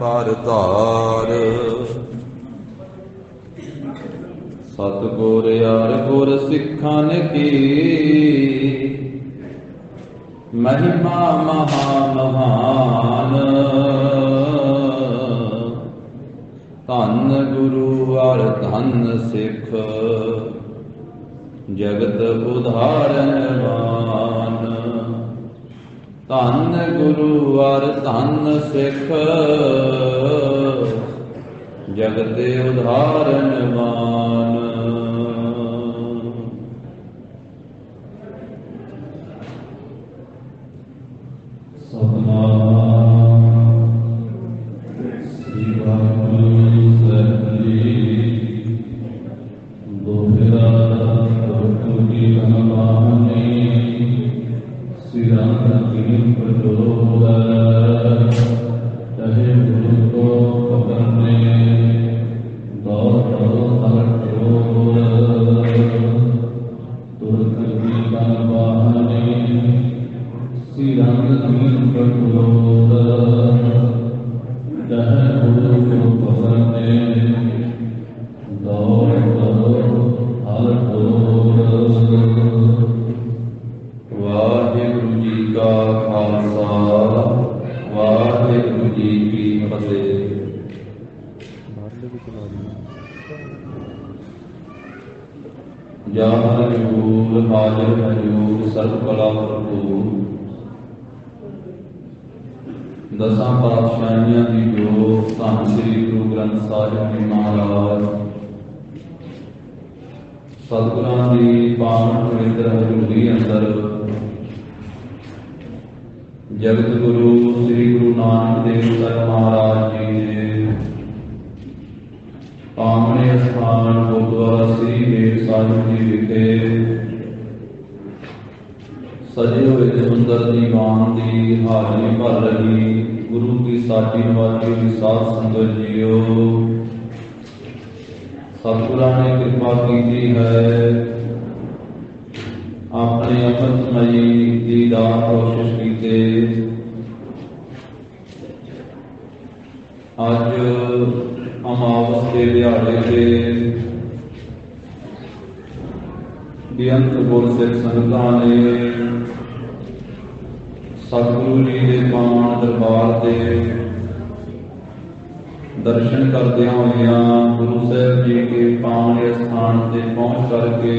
ਪਰ ਧਾਰ। ਸਤਿਗੁਰ ਅਰ ਗੁਰ ਸਿੱਖਨ ਕੀ ਮਹਿਮਾ ਮਹਾ ਮਹਾਨ। ਧੰਨ ਗੁਰੂ ਅਰ ਧੰਨ ਸਿੱਖ ਜਗਤ ਉਧਾਰਨਵਾਨ। ਧੰਨ ਗੁਰੂ ਅਰ ਧੰਨ ਸਿੱਖ ਜਗਤ ਉਧਾਰਨਵਾਨ। दसां पातशाहियां की जोत धन श्री गुरु ग्रंथ साहिब जी महाराज सतगुरां की पावन पवित्र हजूरी अंदर जगत गुरु श्री गुरु नानक देव साहिब महाराज जी ने पावने स्थान गुरुद्वारा श्री मेर साहिब जी विखे सजे हुए सुंदर दीवान की हाजरी भर रही गुरु की साची नवाजी की साध संगत जीओ। सतगुरां ने कृपा की है अपने अमृतमयी दीदार कोशिश की। अज अमावस के दिहाड़े से बेअंत गुरसिख संगतां ने सतगुरु जी के पावन दरबार से दर्शन करदे होइया गुरु साहिब जी के पावन स्थान से पहुंच करके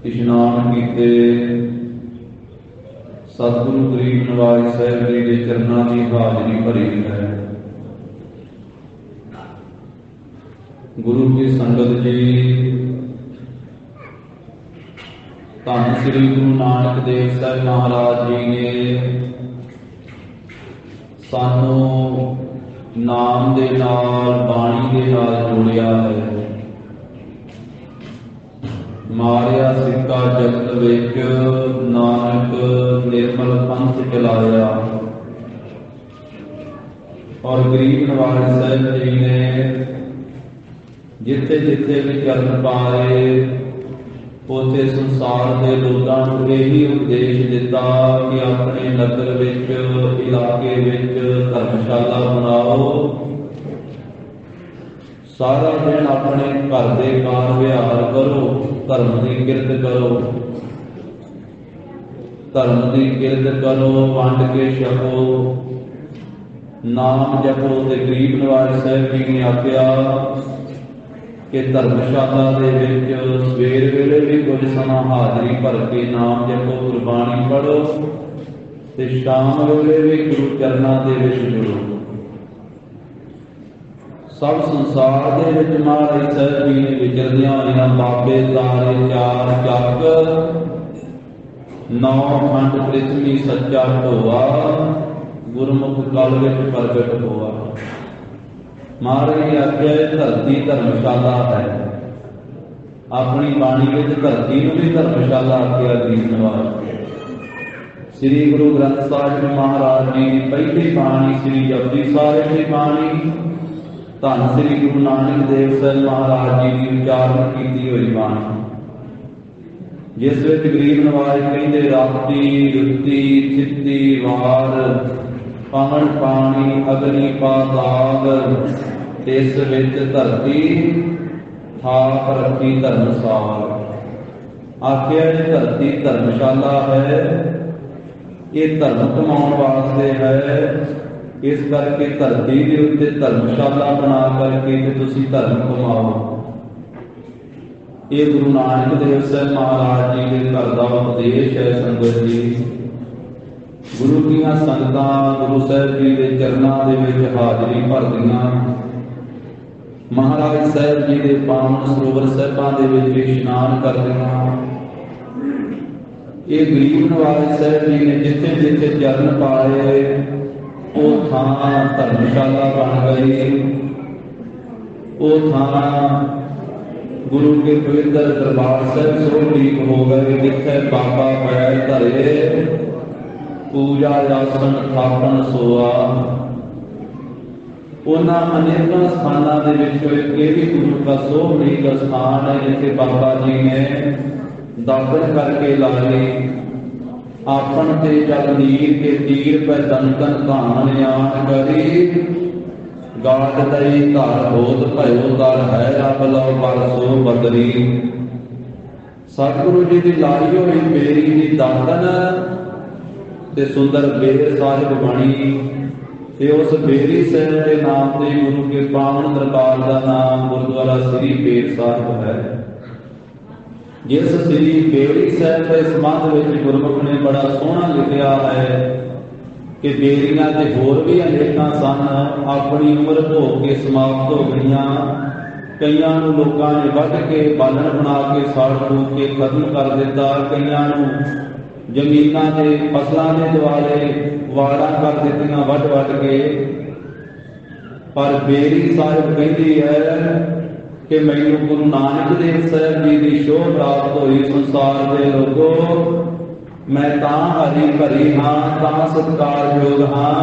इशनान किते। सतगुरु गरीब नवाज साहिब जी के चरणों की हाजरी भरी है। गुरु की संगत जी धन श्री गुरु नानक देव साहिब महाराज जी ने सानू नाम दे नाल बाणी दे नाल जोड़िया है। मारिया सिक्का जगत विच नानक निर्मल पंथ चलाया। और गरीब नवाज साहिब जी ने जिथे जिथे भी चरण पाए उसे संसार के लोगों को यही उपदेश दिता कि अपने नगर विच इलाके विच धर्मशाला बनाओ। सारा दिन अपने घर के कार व्यवहार करो, धर्म की किरत करो, धर्म की किरत करो, वंड के छको, नाम जपो। ते गरीब नवाज साहिब जी ने आख्या कि धर्मशाला दे विच सवेर वेले भी कुछ समा हाजरी भर के नाम जपो, गुरबाणी पढ़ो ते शाम वेले भी गुरु चरणों दे विच जुड़ो। सब संसार दे विच महाराज साहिब जी ने विचरदियां होइयां बाबे तारे चार चक नौ खंड पृथ्वी सच्चा ढोआ गुरमुख कल विच प्रगट होआ। महाराज ने आख्या धरती धर्मशाला है। अपनी बाणी में धरती भी धर्मशाला आख्या गरीब नवाज। श्री गुरु ग्रंथ साहिब महाराज जी की पहली बाणी श्री जपजी साहिब की बाणी धन श्री गुरु नानक देव साहिब महाराज जी की उच्चारण की हुई बाणी जिस विच गरीब नवाज कहते राती रुती चित्ती वार पवन पानी अग्नि पाताल तिस विच धरती थाप रखी धर्मसाल। आखिया धरती धर्मशाला है, ये धर्म कमाउण वास्ते है, इस करके धरती के उत्ते धर्मशाला बना करके ते तुसीं धर्म कमाओ। ये गुरु नानक देव साहब महाराज जी के घर का उपदेश है। संगत जी, गुरु दीआं संगतां गुरु साहब जी के चरणों दे विच हाजरी भरदियां, महाराज साहब जी के पावन सरोवर साहिबां दे विच इशनान करदियां। ये गरीब नवाज साहब जी ने जिथे जिथे चरण पाए वो थां धर्मशाला बन गई, वो थां गुरु के पवित्र दरबार साहब स्वरूप हो गए, जिथे बाबा पैर धरे पूजा आसन थापन सोआ। उन्होंने अनेकों स्थानों के भी गुरु का सोहनीक स्थान है, जिसे बाबा जी ने दाखिल करके लाए। आपन ते जगदीर के तीर पर दंकन धान यान करी, गाट दई घर होत भयो दर है, रब लो बरसो बदरी। सतगुरु जी की लाई हुई बेरी की दातन ते सुंदर बेर साहिब बनी, ते उस बेरी साहिब के नाम से गुरु के पावन दरबार का नाम गुरुद्वारा श्री बेर साहिब है। जिस श्री बेरी साहिब के संबंध में गुरमुख ने बड़ा सोहना लिखा है कि बेरियां ते होर भी अनेकां सन, अपनी उम्र भोग के समाप्त हो गई। कईयां नूं लोकां ने वढ के बालन बना के साड़ फूक के खत्म कर दिता, कईयां नूं जमीनां ते फसलां दे दुआले वाड़ा कर दित्तियां वढ वढ के। पर बेरी साहिब कहती है कि मैनू गुरु नानक देव साहब जी की शोभ प्राप्त हुई। संसार के लोगों, मैं तां हरी भरी हाँ, तां सत्कारयोग हाँ,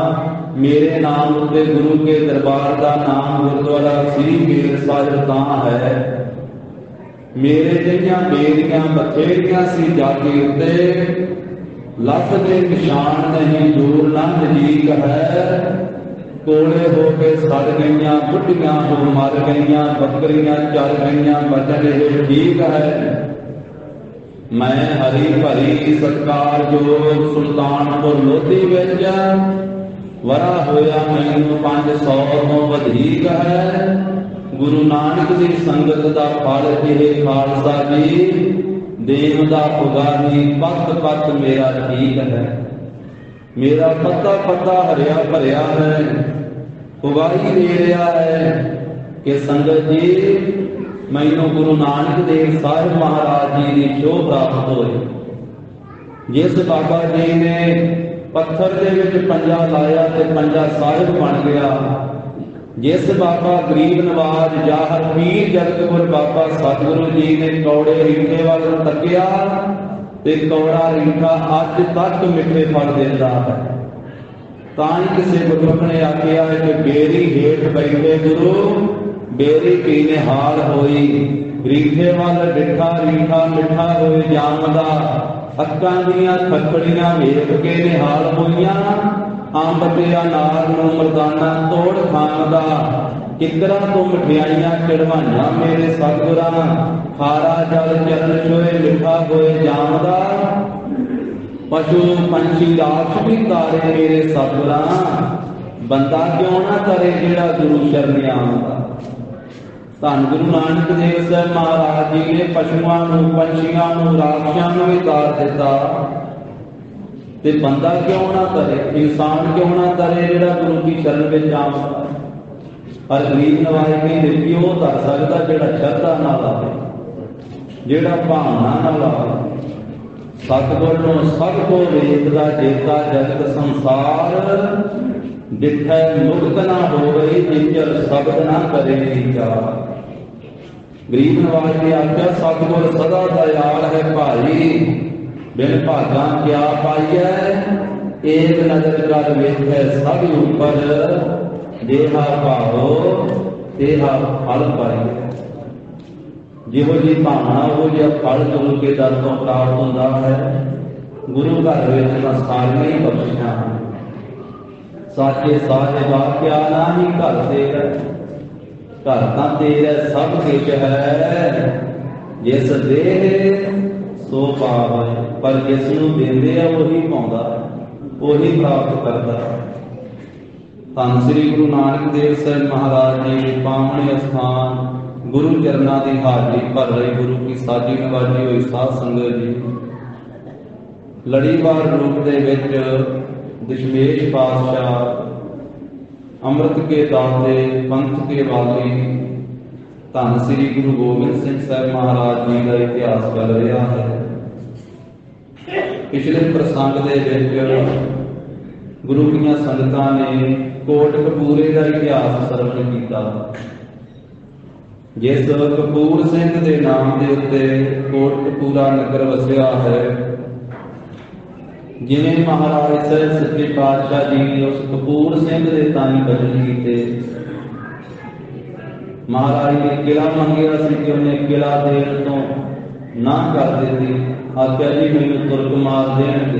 मेरे नाम उत्ते गुरु के दरबार का नाम गुरुद्वारा श्री बेर साहिब तां है। मेरे जिहियां बेरियां बथेरियां सी जाति उत्ते, लख दे निशान नहीं दूर ना नजीक है। कोले हो के सड़ गई, बुढ़ियां हो मर गई, बकरियां चर गई, बचन ये ठीक है। मैं हरी भरी सत्कार योग सुल्तानपुर लोधी विच वरा होया मैनू 500 तो वधिक है। गुरु नानक की संगत का फल ये खालसा जी, देव का पुगारी पत पत मेरा ठीक है। मेरा पत्ता पत्ता हरिया भरिया है, उगाई दे रहा है कि संगत जी मैनू गुरु नानक देव साहिब महाराज जी की शोभ प्राप्त होई। जिस बाबा जी ने पत्थर के विच पंजा लाया तो पंजा साहिब बन गया। जिस बाबा गरीब नवाज जाहर पीर जगतपुर बाबा सतगुरु जी ने कौड़े रीठे वाल तकिया ते कौड़ा रीठा अज तक मिठे फल देता है। ताई किसी बुजुर्ग ने आख्या है कि बेरी हेठ बैठे गुरु बेरी की निहाल होई, रीठे वाल डिठा रीठा मिठा होए जामदा। अक्कां दियां थकड़ियां वेख के निहाल होईयां, अंब ते अनार नूं मरदाना तोड़ खांदा। किकरा तो मठियाइयां चढ़वाइयां मेरे सतगुरां, खारा जल चरण छोए मिठा होए जामदा। पशु पंछी राख भी तारे मेरे सतगुरां, बंदा क्यों ना करे जिहड़ा गुरु शरण आंदा। धन गुरु नानक देव साहब महाराज जी ने पशुआं नूं पंछियां नूं राखियां नूं भी तार दिता, ते बंदा क्यों ना करे, इंसान क्यों ना करे जिहड़ा गुरु की शरण विच आंदा। पर गरीब नवाज कहते क्यों कर सकता जिहड़ा श्रद्धा नाल आवे, जिहड़ा भावना नाल आवे। सतगुर नूं सब को वेखदा जेता जगत संसार, जिथे मुक्त ना हो गई जिंजर शब्द ना करे विचार। गरीब नवाज ने आख्या सतगुर सदा दयाल है भाई, बिन भागा क्या पाइए। एक नजर कर वेखे सब ऊपर, देहा भावो देहा फल पाइए। जिहो जी भावना वो जो फल गुरु के दर तो प्राप्त होता है। गुरु घर में सारियां ही बख्शिशां, साचे साहिबा क्या नाही घर तेरा, घर तां तेरा सब कुछ है। जिस देह सो पावै, पर जिस नूं देंदे आ वही पाउंदा, वही प्राप्त करदा। धन श्री गुरु नानक देव साहिब महाराज जी पावने अस्थान गुरु चरना की हाजरी भर रही गुरु की साजी नवाजी हुई साध संगत जी। लड़ीवार रूप दे विच दशमेश पातशाह, अमृत के दाते, पंथ के वाली धन श्री गुरु गोबिंद सिंह साहिब महाराज जी का इतिहास चल रहा है। पिछले प्रसंग दे विच गुरु दी संगतां ने कोटकपूरे का इतिहास सरवण किया। जिस कपूर सिंह के नाम के उत्ते कोटकपूरा नगर वसिया है, जिन्हें महाराज साहिब सच्चे पातशाह जी ने उस कपूर सिंह के ताई बचन किए। महाराज ने किला मंगिया सी कि उन्हें किला देने तो ना कर दी। आख्या जी मैनू तुरक मार देंगे,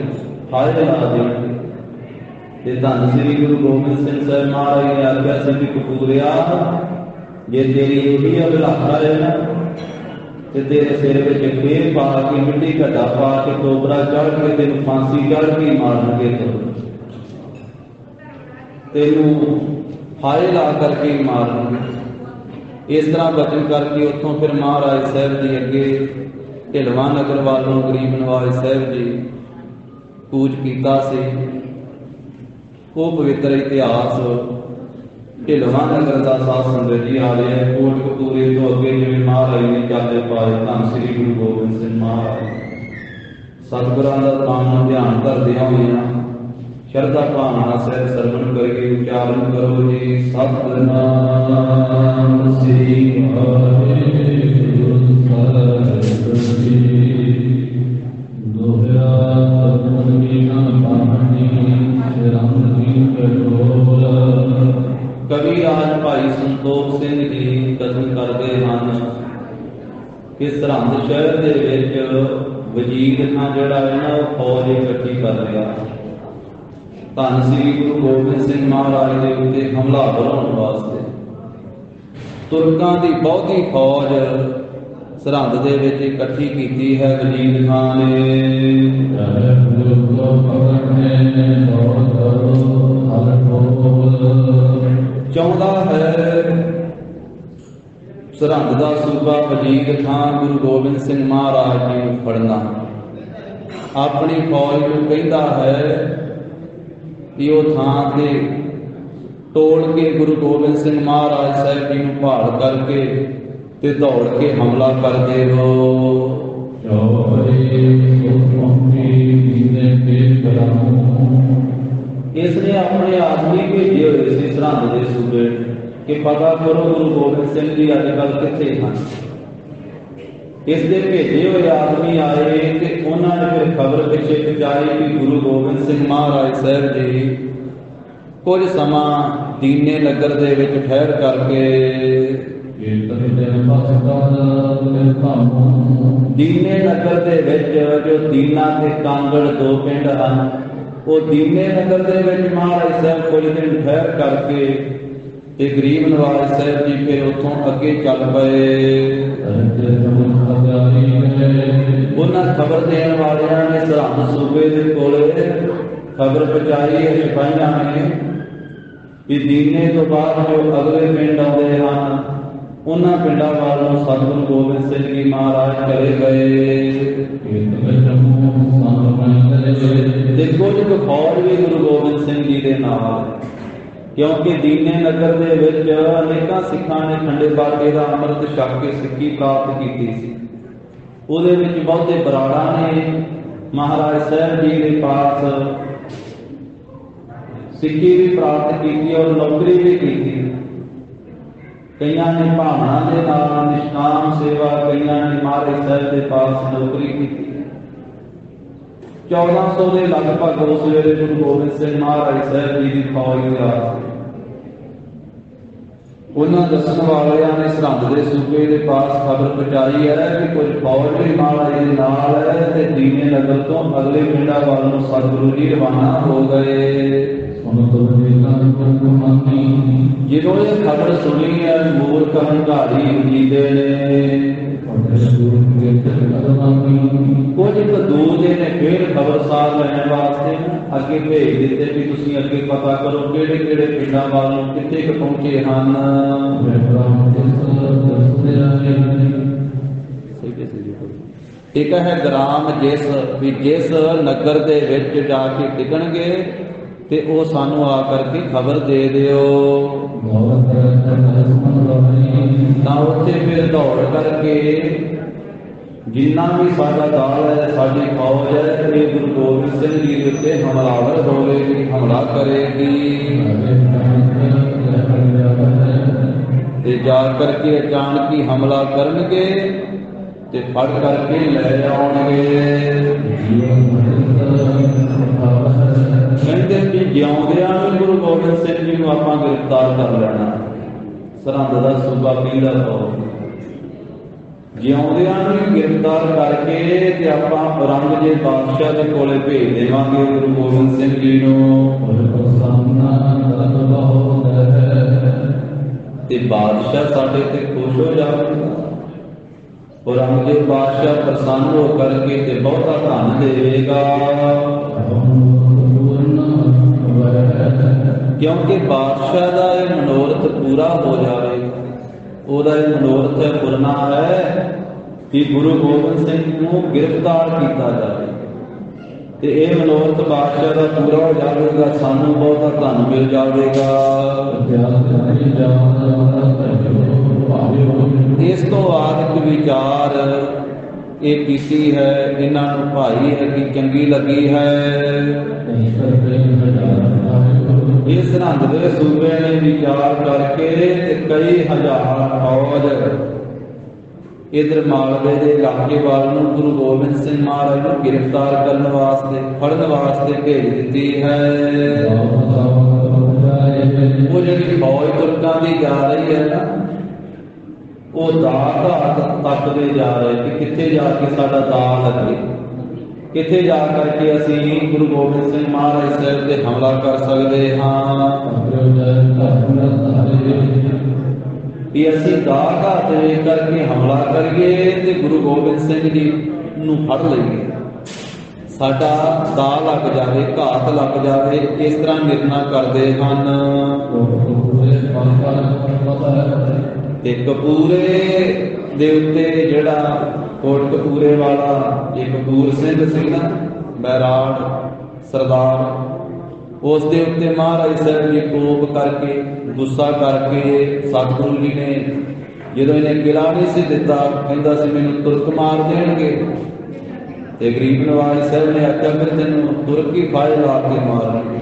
फायदे ला देंगे। धन श्री गुरु गोबिंद सिंह साहिब महाराज ने आख्या सी कि कपूरिया, जे तेरी यही अभिलाषा है ना तो तेरे सिर में फेर पा के मिट्टी घटा पा के टोकरा चढ़ के तेन फांसी चढ़ के मारनगे, तेनू फाहे ला करके मारनगे। इस तरह बचन करके उतों फिर महाराज साहब जी अगे ढिलवा नगर वालों गरीब नवाज साहब जी कूच किया से। वो पवित्र इतिहास ढिलवा नगर का साध संगत जी आ रहा है। कोटकपूरे तो अगे जिवें महाराज ने चाले पाए धन श्री गुरु गोबिंद सिंह महाराज सतगुरां दा नाम ध्यान करदियां होइयां श्रद्धा भावना सहित सरवण करिए। उच्चारण करो जी सतनाम श्री वाहिगुरू साहिब जी। दोहरा सतगुरु ना बाणी शरण दी करोला। कवि राज भाई संतोख सिंह जी कथन करते हैं कि सरहंद शहर के वजीर खां जिहड़ा है ना फौज इकट्ठी कर लिया। धन श्री गुरु गोबिंद सिंह महाराज के उत्ते हमला बनाने वास्ते तुर्कां की बहुती फौज सरहंद दे विच इकट्ठी की है वजीर खां ने। चाहता है सरहंद का सूबा वजीर खां गुरु गोबिंद सिंह महाराज जी को फड़ना। अपनी फौज को कहता है कि वह थां से तोड़ के गुरु गोबिंद सिंह महाराज साहब जी को भाल करके ते दौड़ के हमला कर देवो। इसने अपने आदमी भेजे हुए सी सरहंद के सूबे कि पता करो गुरु गोबिंद सिंह जी अजकल किथे हैं। इसके भेजे हुए आदमी आए कि उन्होंने फिर खबर पिछे पहुंचाई कि गुरु गोबिंद सिंह महाराज साहब जी कुछ समा दीने नगर दे विच ठहर करके दीने नगर दे विच जो दीना ते कांगड़ दो पिंड हैं, वो दीने नगर दे विच महाराज साहब कुछ दिन ठहर करके ते गरीब नवाज साहब जी फिर उतों अगे चल पे। उन्होंने खबर देने वाले ने सरहंद सूबे के कोले खबर पहुंचाई है सिपाहियों ने कि दीने तो बाद जो अगले पिंड आते हैं उन्होंने पिंडों वालों सतगुरु गोबिंद सिंह जी महाराज चले गए। कुछ फौज भी गुरु गोबिंद सिंह जी के नाल, क्योंकि दीने नगर दे विच अनेकां सिखां ने खंडे बाटे का अमृत छक के सिक्खी प्राप्त की सी। उहदे विच बहुते बराड़ा ने महाराज साहब जी के पास सिक्खी भी प्राप्त की और नौकरी भी की। कईयां ने भावना के नाल निष्काम सेवा, कईयां ने महाराज साहब के पास नौकरी की। 1400 के लगभग उस वेले गुरु गोबिंद सिंह महाराज साहब जी की फौज तैयार। उन्होंने दसन वाले ने सरहंद के सूबे के पास खबर पहुंचाई है कि कुछ फौज भी महाराज के नाल है ते दीने नगर तो अगले पिंडा वालों सतगुरु जी रवाना हो गए। ਜਦੋਂ ਇਹ ਖਬਰ ਸੁਣੀ ਹੈ ਮੂਰਖ ਹੰਕਾਰੀ ਜੀਦੇ ਨੇ ਕੁਝ ਕੁ ਦੂਜੇ ਨੇ ਫਿਰ ਖਬਰਸਾਰ ਲੈਣ ਵਾਸਤੇ ਅੱਗੇ ਭੇਜ ਦਿੱਤੇ ਵੀ ਤੁਸੀਂ ਅੱਗੇ ਪਤਾ ਕਰੋ ਕਿਹੜੇ ਕਿਹੜੇ ਪਿੰਡਾਂ ਵੱਲ ਨੂੰ ਕਿੱਥੇ ਕੁ ਪਹੁੰਚੇ ਹਨ। ਇੱਕ ਹੈ ਗ੍ਰਾਮ ਜਿਸ ਨਗਰ ਦੇ ਵਿੱਚ ਜਾ ਕੇ ਟਿਕਣਗੇ ਤੇ ਉਹ ਸਾਨੂੰ ਆ ਕਰਕੇ ਖਬਰ ਦੇ ਦਿਓ। ਤਾਂ ਉੱਥੇ ਫਿਰ ਦੌੜ ਕਰਕੇ ਜਿੰਨਾ ਵੀ ਸਾਡਾ ਦਲ ਹੈ ਸਾਡੀ ਫੌਜ ਹੈ ਇਹ ਗੁਰੂ ਗੋਬਿੰਦ ਸਿੰਘ ਜੀ ਦੇ ਉੱਤੇ ਹਮਲਾਵਰ ਹੋਵੇਗੀ, ਹਮਲਾ ਕਰੇਗੀ। ਤੇ ਜਾ ਕਰਕੇ ਅਚਾਨਕ ਹੀ ਹਮਲਾ ਕਰਨਗੇ ਤੇ ਫੜ ਕਰਕੇ ਲੈ ਆਉਣਗੇ। ਕਹਿੰਦੇ ਕਿ ਜਿਉਂਦਿਆਂ ਨੂੰ ਗੁਰੂ ਗੋਬਿੰਦ ਸਿੰਘ ਜੀ ਨੂੰ ਆਪਾਂ ਗ੍ਰਿਫਤਾਰ ਕਰ ਲੈਣਾ। ਸਰਹੰਦ ਦਾ ਸੂਬਾ ਪੀਲਾ ਹੋ ਜਿਉਂਦਿਆਂ ਨੂੰ ਗ੍ਰਿਫਤਾਰ ਕਰਕੇ ਤੇ ਆਪਾਂ ਔਰੰਗਜ਼ੇਬ ਬਾਦਸ਼ਾਹ ਦੇ ਕੋਲੇ ਭੇਜ ਦੇਵਾਂਗੇ ਗੁਰੂ ਗੋਬਿੰਦ ਸਿੰਘ ਜੀ ਨੂੰ। ਤੇ ਬਾਦਸ਼ਾਹ ਸਾਡੇ ਤੇ ਖੁਸ਼ ਹੋ ਜਾਵੇਗਾ। ਔਰੰਗਜ਼ੇਬ ਬਾਦਸ਼ਾਹ ਪ੍ਰਸੰਨ ਹੋ ਕਰਕੇ ਤੇ ਬਹੁਤਾ ਧਨ ਦੇਵੇਗਾ, ਕਿਉਂਕਿ ਬਾਦਸ਼ਾਹ ਦਾ ਇਹ ਮਨੋਰਥ ਪੂਰਾ ਹੋ ਜਾਵੇਗਾ। ਉਹਦਾ ਇਹ ਮਨੋਰਥ ਪੂਰਨਾ ਹੈ ਕਿ ਗੁਰੂ ਗੋਬਿੰਦ ਸਿੰਘ ਨੂੰ ਗ੍ਰਿਫਤਾਰ ਕੀਤਾ ਜਾਵੇ ਤੇ ਇਹ ਮਨੋਰਥ ਬਾਦਸ਼ਾਹ ਦਾ ਪੂਰਾ ਹੋ ਜਾਵੇਗਾ, ਸਾਨੂੰ ਬਹੁਤਾ ਧਨ ਮਿਲ ਜਾਵੇਗਾ। ਇਸ ਤੋਂ ਬਾਅਦ ਵਿਚਾਰ ਇਹ ਕੀਤੀ ਹੈ, ਇਹਨਾਂ ਨੂੰ ਭਾਈ ਹੈ ਕਿ ਚੰਗੀ ਲੱਗੀ ਹੈ। ਇਸ ਸਰਹੰਦ ਦੇ ਸੂਬੇ ਨੇ ਵਿਚਾਰ ਕਰਕੇ ਤੇ ਕਈ ਹਜ਼ਾਰ ਫੌਜ ਇਧਰ ਮਾਲਵੇ ਦੇ ਇਲਾਕੇ ਵੱਲ ਨੂੰ ਗੁਰੂ ਗੋਬਿੰਦ ਸਿੰਘ ਮਹਾਰਾਜ ਨੂੰ ਗ੍ਰਿਫਤਾਰ ਕਰਨ ਵਾਸਤੇ ਫੜਨ ਵਾਸਤੇ ਭੇਜ ਦਿੱਤੀ ਹੈ। ਉਹ ਜਿਹੜੀ ਫੌਜ ਤੁਰਕਾਂ ਦੀ ਜਾ ਰਹੀ ਹੈ ਨਾ, ਉਹ ਦਾਅ ਘਾਟ ਤੱਕਦੇ ਜਾ ਰਹੇ ਕਿ ਕਿੱਥੇ ਜਾ ਕੇ ਸਾਡਾ ਦਾਅ ਲੱਗੇ, ਕਿੱਥੇ ਜਾ ਕਰਕੇ ਅਸੀਂ ਗੁਰੂ ਗੋਬਿੰਦ ਸਿੰਘ ਮਹਾਰਾਜ ਸਾਹਿਬ ਤੇ ਹਮਲਾ ਕਰ ਸਕਦੇ ਹਾਂ। ਵੀ ਅਸੀਂ ਦਾਅ ਘਾਟ ਵੇਖ ਕਰਕੇ ਹਮਲਾ ਕਰੀਏ ਤੇ ਗੁਰੂ ਗੋਬਿੰਦ ਸਿੰਘ ਜੀ ਨੂੰ ਫੜ ਲਈਏ, ਸਾਡਾ ਦਾਅ ਲੱਗ ਜਾਵੇ, ਘਾਤ ਲੱਗ ਜਾਵੇ। ਇਸ ਤਰ੍ਹਾਂ ਨਿਰਣਾ ਕਰਦੇ ਹਨ। ਤੇ ਕਪੂਰੇ ਦੇ ਉੱਤੇ ਜਿਹੜਾ ਕੋਟਕਪੂਰੇ ਵਾਲਾ ਇੱਕ ਕਪੂਰ ਸਿੰਘ ਸੀ ਨਾ, ਬੈਰਾੜ ਸਰਦਾਰ, ਉਸ ਦੇ ਉੱਤੇ ਮਹਾਰਾਜ ਸਾਹਿਬ ਜੀ ਕੋਪ ਕਰਕੇ ਗੁੱਸਾ ਕਰਕੇ ਸਤਿਗੁਰੂ ਜੀ ਨੇ ਜਦੋਂ ਇਹਨੇ ਕਿਲਾ ਨਹੀਂ ਸੀ ਦਿੱਤਾ, ਕਹਿੰਦਾ ਸੀ ਮੈਨੂੰ ਤੁਰਕ ਮਾਰ ਦੇਣਗੇ, ਤੇ ਗਰੀਬ ਨਵਾਜ ਸਾਹਿਬ ਨੇ ਆਖਿਆ ਫਿਰ ਤੈਨੂੰ ਤੁਰਕ ਹੀ ਫਾਇਲ ਲਾ ਕੇ ਮਾਰਨਗੇ।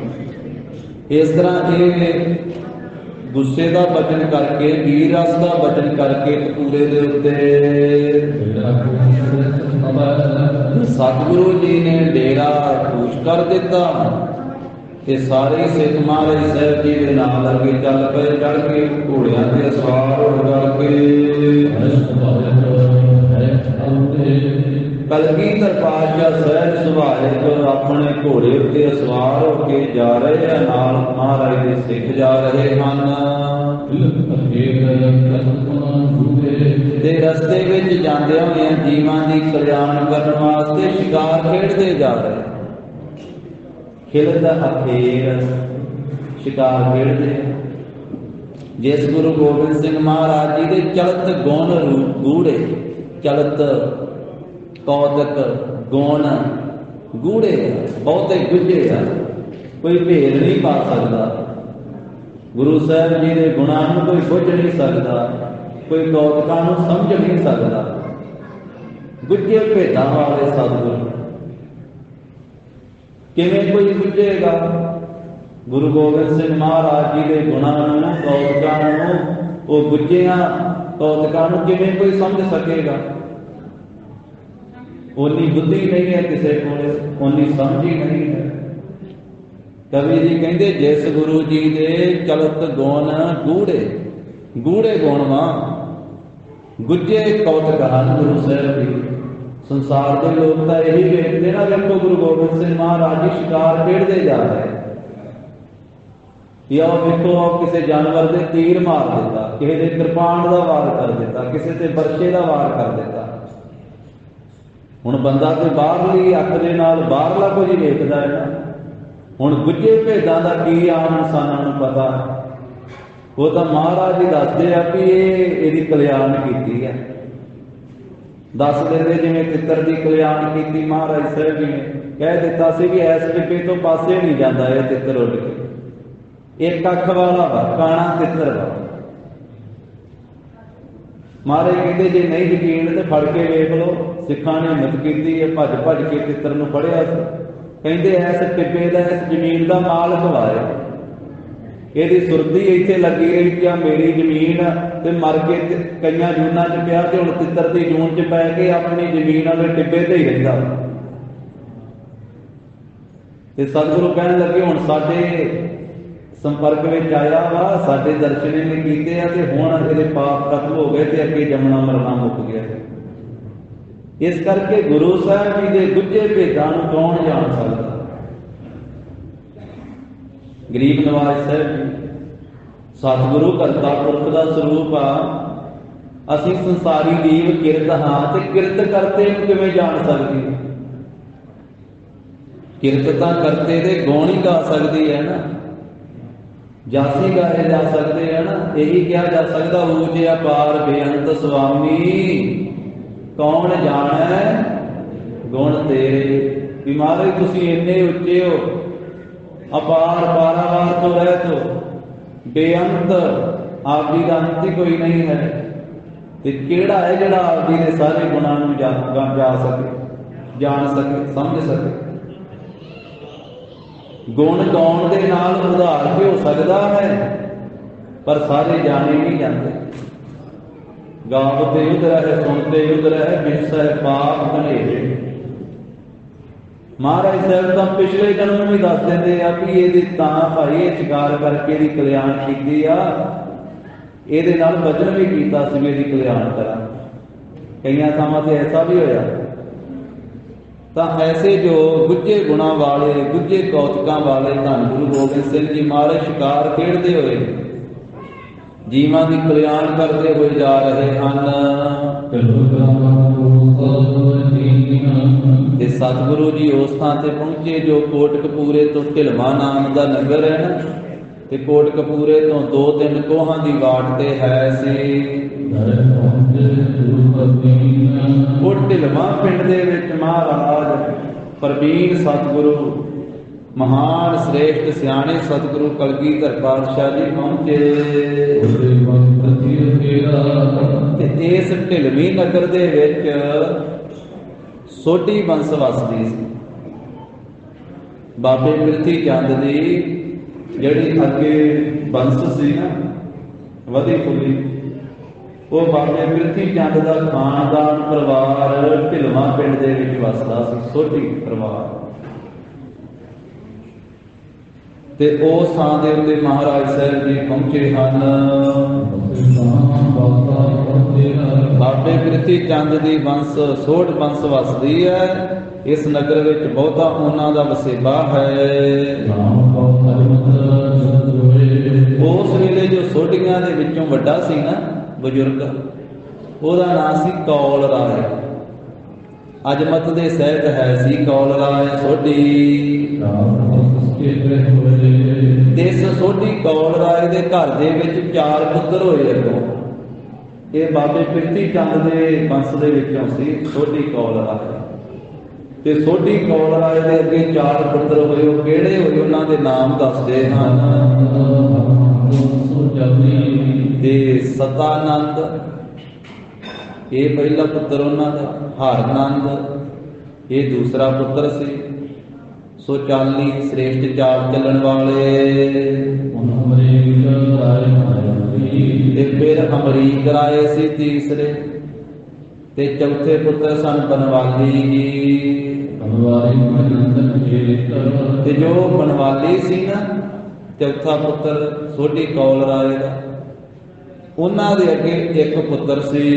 ਇਸ ਤਰ੍ਹਾਂ ਇਹ ਗੁੱਸੇ ਦਾ ਬਚਨ ਕਰਕੇ, ਵੀਰ ਰਸ ਦਾ ਬਚਨ ਕਰਕੇ ਕਪੂਰੇ ਦੇ ਉੱਤੇ ਸਤਿਗੁਰੂ ਜੀ ਨੇ ਡੇਰਾ ਖੂਸ਼ ਕਰ ਦਿੱਤਾ ਤੇ ਸਾਰੇ ਸਿੱਖ ਮਹਾਰਾਜ ਸਾਹਿਬ ਜੀ ਦੇ ਨਾਲ ਅੱਗੇ ਚੱਲ ਪਏ, ਚੜ ਕੇ ਘੋੜਿਆਂ ਤੇ ਸਵਾਰ ਹੋ ਕਰਕੇ। ਕਲਗੀਧਰ ਪਾਤਸ਼ਾਹ ਸਹਿਜ ਸੁਭਾਇਕ ਆਪਣੇ ਘੋੜੇ ਉੱਤੇ ਸਵਾਰ ਹੋ ਕੇ ਜਾ ਰਹੇ ਆ, ਨਾਲ ਮਹਾਰਾਜ ਦੇ ਸਿੱਖ ਜਾ ਰਹੇ ਹਨ। ਤੇ ਰਸਤੇ ਵਿੱਚ ਜਾਂਦਿਆਂ ਹੋਇਆਂ ਜੀਵਾਂ ਦੀ ਕਲਿਆਣ ਕਰਨ ਵਾਸਤੇ ਸ਼ਿਕਾਰ ਖੇਡਦੇ ਜਾ ਰਹੇ, ਖਿਲਦਾ ਅਖੇਰ ਸ਼ਿਕਾਰ ਖੇਡਦੇ। ਜਿਸ ਗੁਰੂ ਗੋਬਿੰਦ ਸਿੰਘ ਮਹਾਰਾਜ ਜੀ ਦੇ ਚਲਤ ਗੁਣ ਗੂੜੇ, ਚਲਤ ਕੌਤਕ ਗੁਣ ਗੂੜੇ ਬਹੁਤੇ ਗੁੱਝੇ ਆ, ਕੋਈ ਭੇਦ ਨਹੀਂ ਪਾ ਸਕਦਾ। ਗੁਰੂ ਸਾਹਿਬ ਜੀ ਦੇ ਗੁਣਾਂ ਨੂੰ ਕੋਈ ਬੁੱਝ ਨਹੀਂ ਸਕਦਾ, ਕੋਈ ਕੌਤਕਾਂ ਨੂੰ ਸਮਝ ਨਹੀਂ ਸਕਦਾ। ਗੁੱਝੇ ਭੇਦਾਂ ਵਾਲੇ ਸਤਿਗੁਰੂ ਕਿਵੇਂ ਕੋਈ ਬੁੱਝੇਗਾ? ਗੁਰੂ ਗੋਬਿੰਦ ਸਿੰਘ ਮਹਾਰਾਜ ਜੀ ਦੇ ਗੁਣਾਂ ਨੂੰ, ਕੌਤਕਾਂ ਨੂੰ, ਉਹ ਗੁੱਝਿਆਂ ਕੌਤਕਾਂ ਨੂੰ ਕਿਵੇਂ ਕੋਈ ਸਮਝ ਸਕੇਗਾ? ਓਨੀ ਬੁੱਧੀ ਨਹੀਂ ਹੈ ਕਿਸੇ ਕੋਲ, ਓਨੀ ਸਮਝ ਹੀ ਨਹੀਂ ਹੈ। ਕਵੀ ਜੀ ਕਹਿੰਦੇ ਜਿਸ ਗੁਰੂ ਜੀ ਦੇ ਚਲਤ ਗੁਣ ਗੂੜੇ, ਗੂੜੇ ਗੁਣ ਵਾਂ ਗੁੱਝੇ ਕੌਤਕ ਹਨ ਗੁਰੂ ਸਾਹਿਬ ਜੀ। ਸੰਸਾਰ ਦੇ ਲੋਕ ਤਾਂ ਇਹੀ ਵੇਖਦੇ ਨਾ, ਵੇਖੋ ਗੁਰੂ ਗੋਬਿੰਦ ਸਿੰਘ ਮਹਾਰਾਜ ਜੀ ਸ਼ਿਕਾਰ ਖੇਡਦੇ ਜਾ ਰਹੇ, या देखो किसी जानवर के तीर मार दिता, किसी के कृपाण का वार कर दिता, किसी से बरछे का वार कर दिता। हुण बंदा तो बाहरली अख दे नाल बाहरला कुछ ही वेखदा है ना। हुण गुज्जे भेदां दा की आम इंसानां नूं पता, वो तो महाराज जी दसदे आ भी ये कल्याण कीती है। दस देंदे जिवें तितर की कल्याण की महाराज साहब जी ने कह दिता सी भी इस टिब्बे तो पासे नहीं जाता है तितर उड़ के, एक अख वाला वा काणा तितर वा। महाराज कहते जे नहीं यकीन तो फड़ के वेख लो, सिखां ने हिम्मत की है, भज भज के तितर नूं फड़िया सी। कहते इस टिब्बे का इस जमीन का मालक वाए, यदि सुरती इत्थे लगी रही कि मेरी जमीन ते मर के कई जूना च पिया ते हुण तितर की जून च पै के अपनी जमीन वाले टिब्बे ते ही रहिंदा। ते सतगुरु कहण लगे हुण साडे संपर्क में आया वा, साडे दर्शन ने कीते आ ते हुण इहदे पाप खत्म हो गए ते अगे जमना मरना मुक गया। इस करके गुरु साहब जी के गुज्जे भेदां नूं कौन जान सकदा। गरीब नवाज साहब जी सतगुरु करता पुरख का स्वरूप आ। असीं संसारी जीव किरत हाँ ते किरत करते किवें जान सकदी। किरत तां करते दे गौण ही गा सकदी है ना, जासी गाए जा सकते हैं ना। यही कहा जा सकता ऊंचे अपार बेअंत स्वामी कौन जाने गुण तेरे। भी महाराज तुसीं इन्ने उच्चे हो, अपार पारावार तो रह तो बेअंत, आप जी का अंत ही कोई नहीं है। ते केड़ा है जिहड़ा आप जी के सारे गुणां नूं जा सके, जान सके, समझ सके। गुण गाउण दे नाल उधार भी हो सकता है, पर सारे जाने नहीं जाते। गावते उधर है, सुनते उधर है, बिसै पाप बनेरे। महाराज साहब तो पिछले जन्म भी दस देंगे आ कि ये भाई ये शिकार करके दी कल्याण की आ, ये वचन भी किया सी कल्याण करा। कई थावां ते ऐसा भी होया। तो ऐसे जो गुज्जे गुणा वाले, गुज्जे कौतुकां वाले धन गुरु गोबिंद सिंह जी महाराज शिकार खेडते हुए जीवां दी कल्याण करते हुए जा रहे हैं। ते सतगुरु जी उस थां ते पहुंचे जो कोटकपूरे तो ढिलवां नाम का नगर है ना, ते कोटकपूरे तो 2-3 कोहां दी वाट ते है सी। वो ढिलवां पिंड दे विच महाराज प्रवीण सतगुरु महान श्रेष्ठ सियाणे सतगुरु कलगीधर पातशाह जी पहुंचे। ते इस ढिलवी नगर दे विच सोढी बंस वसदी सी। बाबे प्रिथी चंद दी जिहड़ी अगे बंस सी ना वधी फुली, वो बाबे प्रिथी चंद का खानदान परिवार ढिलवां पिंड दे विच वसदा सी, सोढी परिवार। ते उस थां दे उत्ते महाराज साहब जी पहुंचे हैं। बाबे प्रिथी चंद की वंश सोढ़ वंश वसदी है। इस नगर विच बहुता उन्हां दा वसेबा है। उस वेले जो सोढ़ियां दे विचों वड्डा सी ना बजुर्ग, ਉਹਦਾ नाम सी कौल राय। अजमत दे सहित है सी कौल राय सोढ़ी। इस सोढ़ी कौल राय दे घर दे विच 4 पुत्र होए अगों। ये बाबे प्रिथी चंद दे वंश दे विचों सी सोढ़ी कौल राय। ते सोढ़ी कौल राय दे अगे 4 पुत्र होए, वो किहड़े होए उन्हां दे नाम दसदे हन। ते सतानंद ये पहला पुत्र उन्हां दा, हरनंद ये दूसरा पुत्र सी। सो चाली श्रेष्ठ चाल चलन वाले। फिर अमरीक राय सी तीसरे। ते चौथे पुत्र सन बनवाली जी। ते जो बनवाली सी ना चौथा पुत्र सोढ़ी कौल राय दा, उन्हां दे अगे एक पुत्र सी।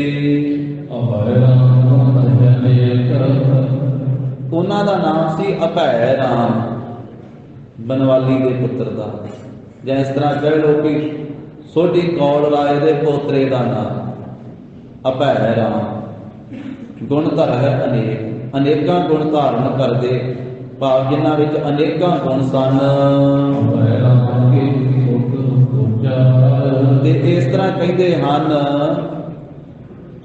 उन्हां दा नाम सी अभै राम, बनवाली दे पुत्र दा। जिस तरह कह लो कि सोढ़ी कौल राय दे पोतरे का नाम अभै राम, गुण धर है अनेक, अनेकां गुण धारण करदे, भाव जिन्हां विच अनेकां गुण सन। ते इस तरह कहते हैं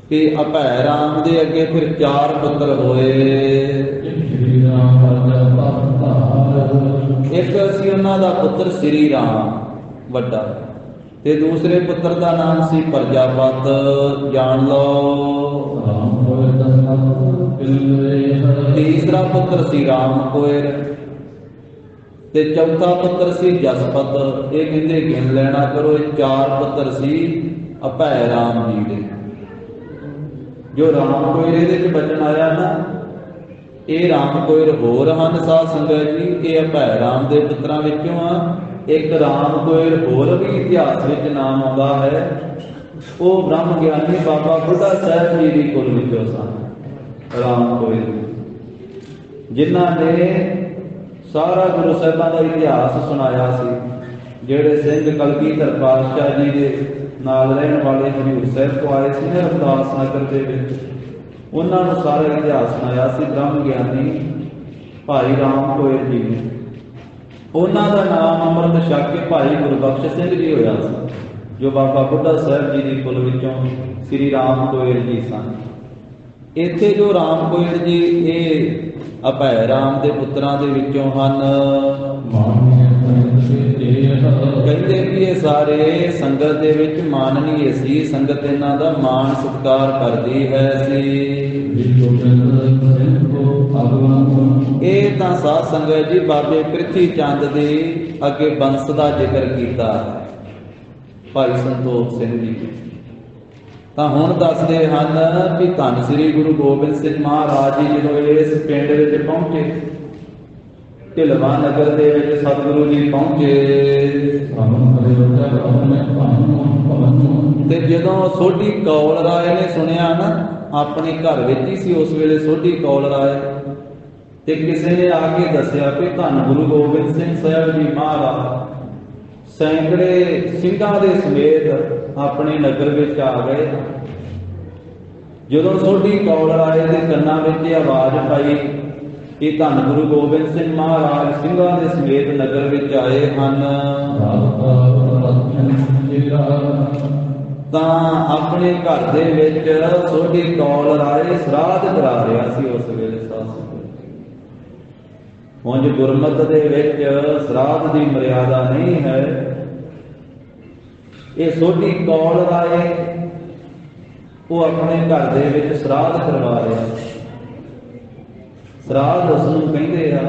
कि अभै राम दे अगे फिर 4 पुत्र होए। एक सी उन्हां दा पुत्र श्री राम वड्डा, ते दूसरे पुत्र का नाम सी प्रजापत। जान लो तीसरा पुत्र सी राम कोयर, ते चौथा पुत्र सी जसपत। ये कहते गिन लेना करो, 4 पुत्र सी अभै राम जी दे। जो राम कोयर ये बचन आया ना, ये राम कोयर होर हन साध संगत जी, ये अभै राम दे पुत्रां विचों आ। एक राम कोयर होर भी इतिहास विच नाम आउंदा है, वो ब्रह्म ज्ञानी बाबा बुढ़ा साहब जी दी कुल विचों सन। राम कोयर जिन्हां ने सारा गुरु साहिबां दा इतिहास सुनाया सी, जिहड़े सिंह कलगीधर पातशाह जी दे नाल रहण वाले हजूर साहिब तो आए सी ना रविदास नगर दे विच, उन्हां नूं सारा इतिहास सुनाया सी ब्रह्म ज्ञानी भाई राम कोयर जी ने। उन्हां दा नाम अमृत छक के भाई गुरबख्श सिंह जी होया सी, जो बाबा बुढ़ा साहब जी दी कुल विचों श्री राम कोयर जी सन। इत्थे जो राम कोयर जी ये अभै राम दे पुत्रां दे विचों हन। कहते कि ये सारे संगत दे विच माननीय सी, संगत इन्हां दा मान सत्कार करदी है सी। ये तां साध संगत जी बाबे प्रिथी चंद दे अगे बंस दा जिक्र कीता भाई संतोख सिंह जी। तां हुण दसदे हन कि धन श्री गुरु गोबिंद सिंह महाराज जी जदों इस पिंड विच पहुंचे, ढिलवा नगर दे विच सतगुरु जी पहुंचे, ते जदों सोढ़ी कौल राय ने सुनिया ना, अपने घर विच ही सी उस वेले सोढ़ी कौल राय, ते किसी ने आके दसिया कि धन गुरु गोबिंद सिंह साहब जी महाराज सैकड़े सिंघां दे समेत अपने नगर विच आ गए। जदों सोढ़ी कौल राय दे कन्नां विच आवाज़ पाई कि धन गुरु गोबिंद सिंह महाराज सिंघां दे समेत नगर विच आए हन, तां अपने घर दे विच सोढ़ी कौल राय श्राद्ध करा रहा सी उस वेले। उंज गुरमत दे विच श्राद्ध दी मर्यादा नहीं है। ये सोढ़ी कौल राय वो अपने घर दे विच श्राद्ध करवा रहा। श्राद्ध उसनूं कहंदे आ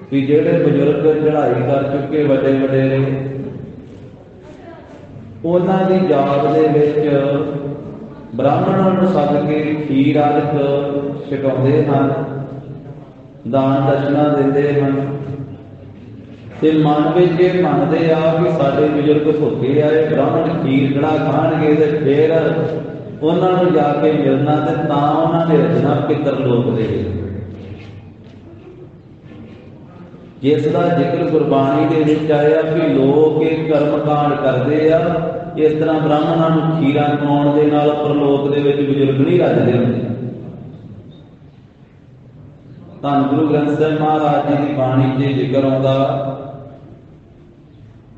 कि जिहड़े बजुर्ग चढ़ाई कर चुके वड्डे वडेरे, उन्हां दी याद दे विच ब्राह्मणां नूं सद के खीर आदि छकाउंदे हन, दान दशना दिंदे हन, ते मन विच इह मनदे आ कि साडे बजुर्ग भुखे आए, ब्राह्मण खीर कड़ा खाणगे ते फिर उन्हां नूं जाके मिलना, ते तां उन्हां दे रचना पितर लोक दे। जिसदा जिक्र गुरबाणी दे विच आया कि लोक इह कर्म कांड करदे आ, इस तरह ब्राह्मणां नूं खीरां खवाउण दे नाल परलोक दे विच बजुर्ग नहीं रजदे हुंदे। धन गुरु ग्रंथ साहिब महाराज जी की बाणी च जिक्र आउंदा,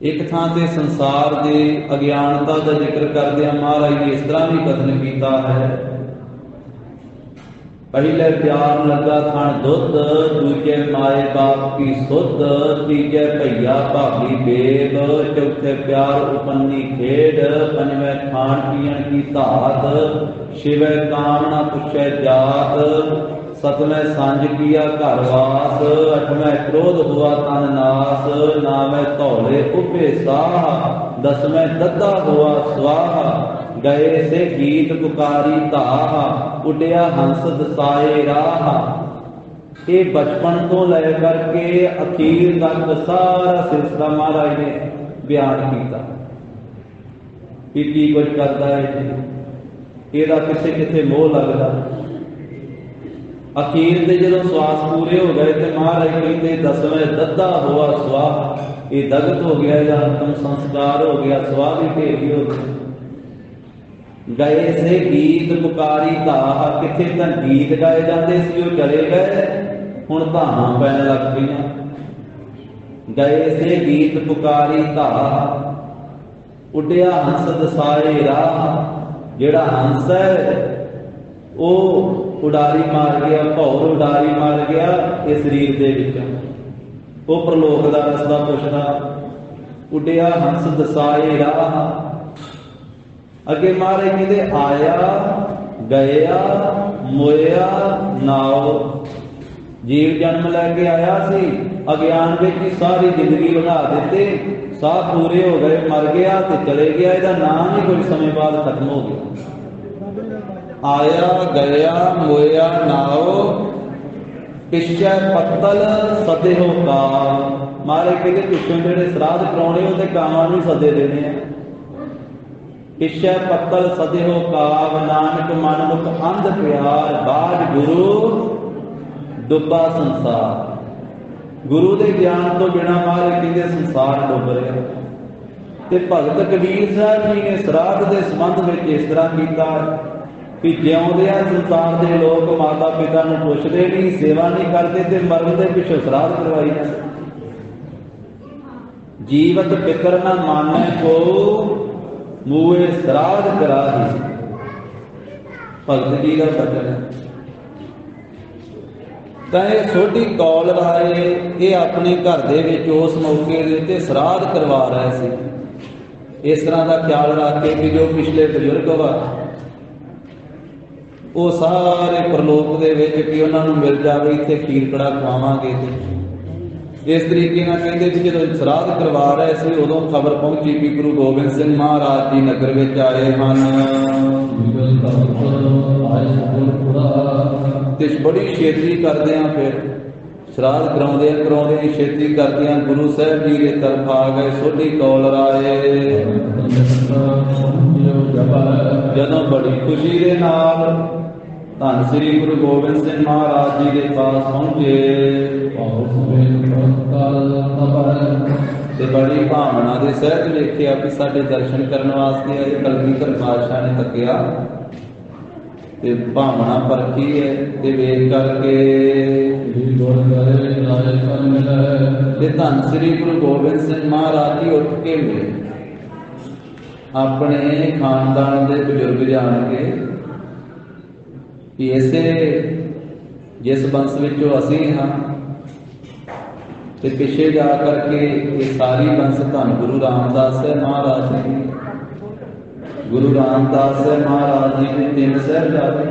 एक थां ते संसार दे अज्ञानता का जिक्र करदे महाराज ने इस तरह भी कथन किया है, पहले प्यार लगा खान दुध, दूजे माए बाप की सुध, तीजे भैया भाभी बेग, चौथे प्यार उपन्नी खेड, पंजवें खान पियन की धात, छिवे कामना पुछे जात, सतवें सांझ किया घरवास, अठवें क्रोध हुआ तन नास, नावें धौले उभे साह, दसवें दद्दा हुआ स्वाहा, गए से गीत पुकारी धाह, उड़िया हंस दसाए राह। ये बचपन तो लेकर के अखीर तक सारा सिलसिला महाराज ने बयान किया कि कुछ करता है, यदा किसे किसे मोह लगता। अखीर से जो श्वास पूरे हो गए तो महाराज कहते 10वें दद्दा हुआ स्वाह, ये दगत हो गया या अंतिम संस्कार हो गया, स्वाह भी ढेरी हो गया। गए से गीत पुकारी धाह, किथे तां गीत गाए जाते सी वो चले गए, हुण धाहां पैण लग पईआं। गए से गीत पुकारी धाह, उड्डिया हंस दसाए राह, जिहड़ा हंस है वो उडारी मार गया, भौर उडारी मार गया इस शरीर दे विचों, वो प्रलोक दा रस्ता पुछदा। उड्डिया हंस दसाए राह, अगे महाराज कहते आया गया मोया नाओ। जीव जन्म लैके आया सी, अज्ञान में ही सारी जिंदगी लगा देते, साह पूरे हो गए, मर गया तो चले गया, इसका नाम ही कुछ समय बाद खत्म हो गया। आया गया मोया नाओ, पिछे पत्तल सदे हो काल। मारे कहते पिछों जेडे श्राद्ध कराने हो कावां नूं सदे देने हैं। पिछे पत्तल सदे हो काव, नानक मन मुख अंध प्यार, बाज गुरु डुबा संसार। गुरु के ज्ञान तो बिना मारे कहते संसार डुब रहा। ते भगत कबीर साहब जी ने श्राद्ध के संबंध में इस तरह किया कि जिउंदियां संसार के लोग माता पिता नूं पुछदे नहीं, सेवा नहीं करते, ते मरण के पिछों श्राद्ध करवाई जाते। जीवत पितर न माने को, मूए श्राद्ध करा ही। भगत जी का बचन है। तो ये छोटी कौल राय ये अपने घर दे विच उस मौके दे उत्ते श्राद्ध करवा रहे सी। इस तरह का ख्याल रख के कि जो पिछले बजुर्ग वा वो सारे प्रलोक दे विच कि उन्हां नूं मिल जावे, इत्थे खीर कड़ा खवावांगे। इस तरीके नाल कहंदे कि जदों श्राद्ध करवा रहे सी उदों खबर पहुंची कि गुरु गोबिंद सिंह महाराज जी नगर विच आए हन। ते बड़ी छेती करदिआं फिर श्राद्ध कराउंदे छेती करदिआं गुरु साहब जी के तरफ आ गए सोढी कौल राए। जदों बड़ी खुशी दे नाल धन श्री गुरु गोबिंद सिंह महाराज जी के पास पहुंचे ते बड़ी भावना के सहज लिखिया कि साडे दर्शन करने वास्ते आए। कलगीधर पातशाह ने तकिया ते भावना परखी है ते वेख करके ते धन श्री गुरु गोबिंद सिंह महाराज जी उठ के मिले। अपने खानदान के बजुर्ग जान के कि इसे जिस वंश विचों असी हाँ ते पिछे जा करके ये सारी वंश धन गुरु रामदास महाराज जी, गुरु रामदास महाराज जी ने 3 साहिबजादे,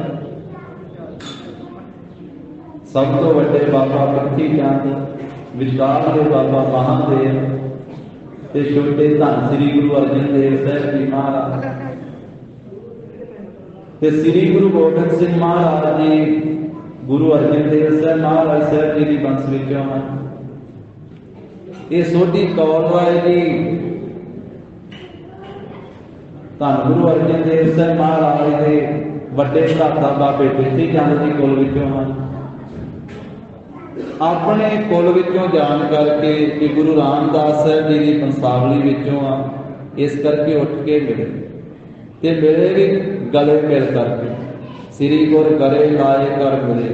सब तो वड्डे बाबा पृथ्वी चंद, विचार के बाबा महादेव ते छोटे धन श्री गुरु अर्जन देव साहब जी महाराज ते श्री गुरु गोबिंद सिंह महाराज जी गुरु अर्जन देव साहब महाराज साहब जी की वंश विचों हैं। ये सोढी कौल राय जी धन गुरु अर्जन देव साहब महाराज के वड्डे भ्राता बाबे पृथ्वी चंद जी कुल विचों हैं। अपने कुल विचों जान करके कि गुरु रामदास साहब जी की वंशावली विचों आ, इस करके उठ के मिले ते मिले भी गले मिल करके श्री गुर करे लाए कर मिले।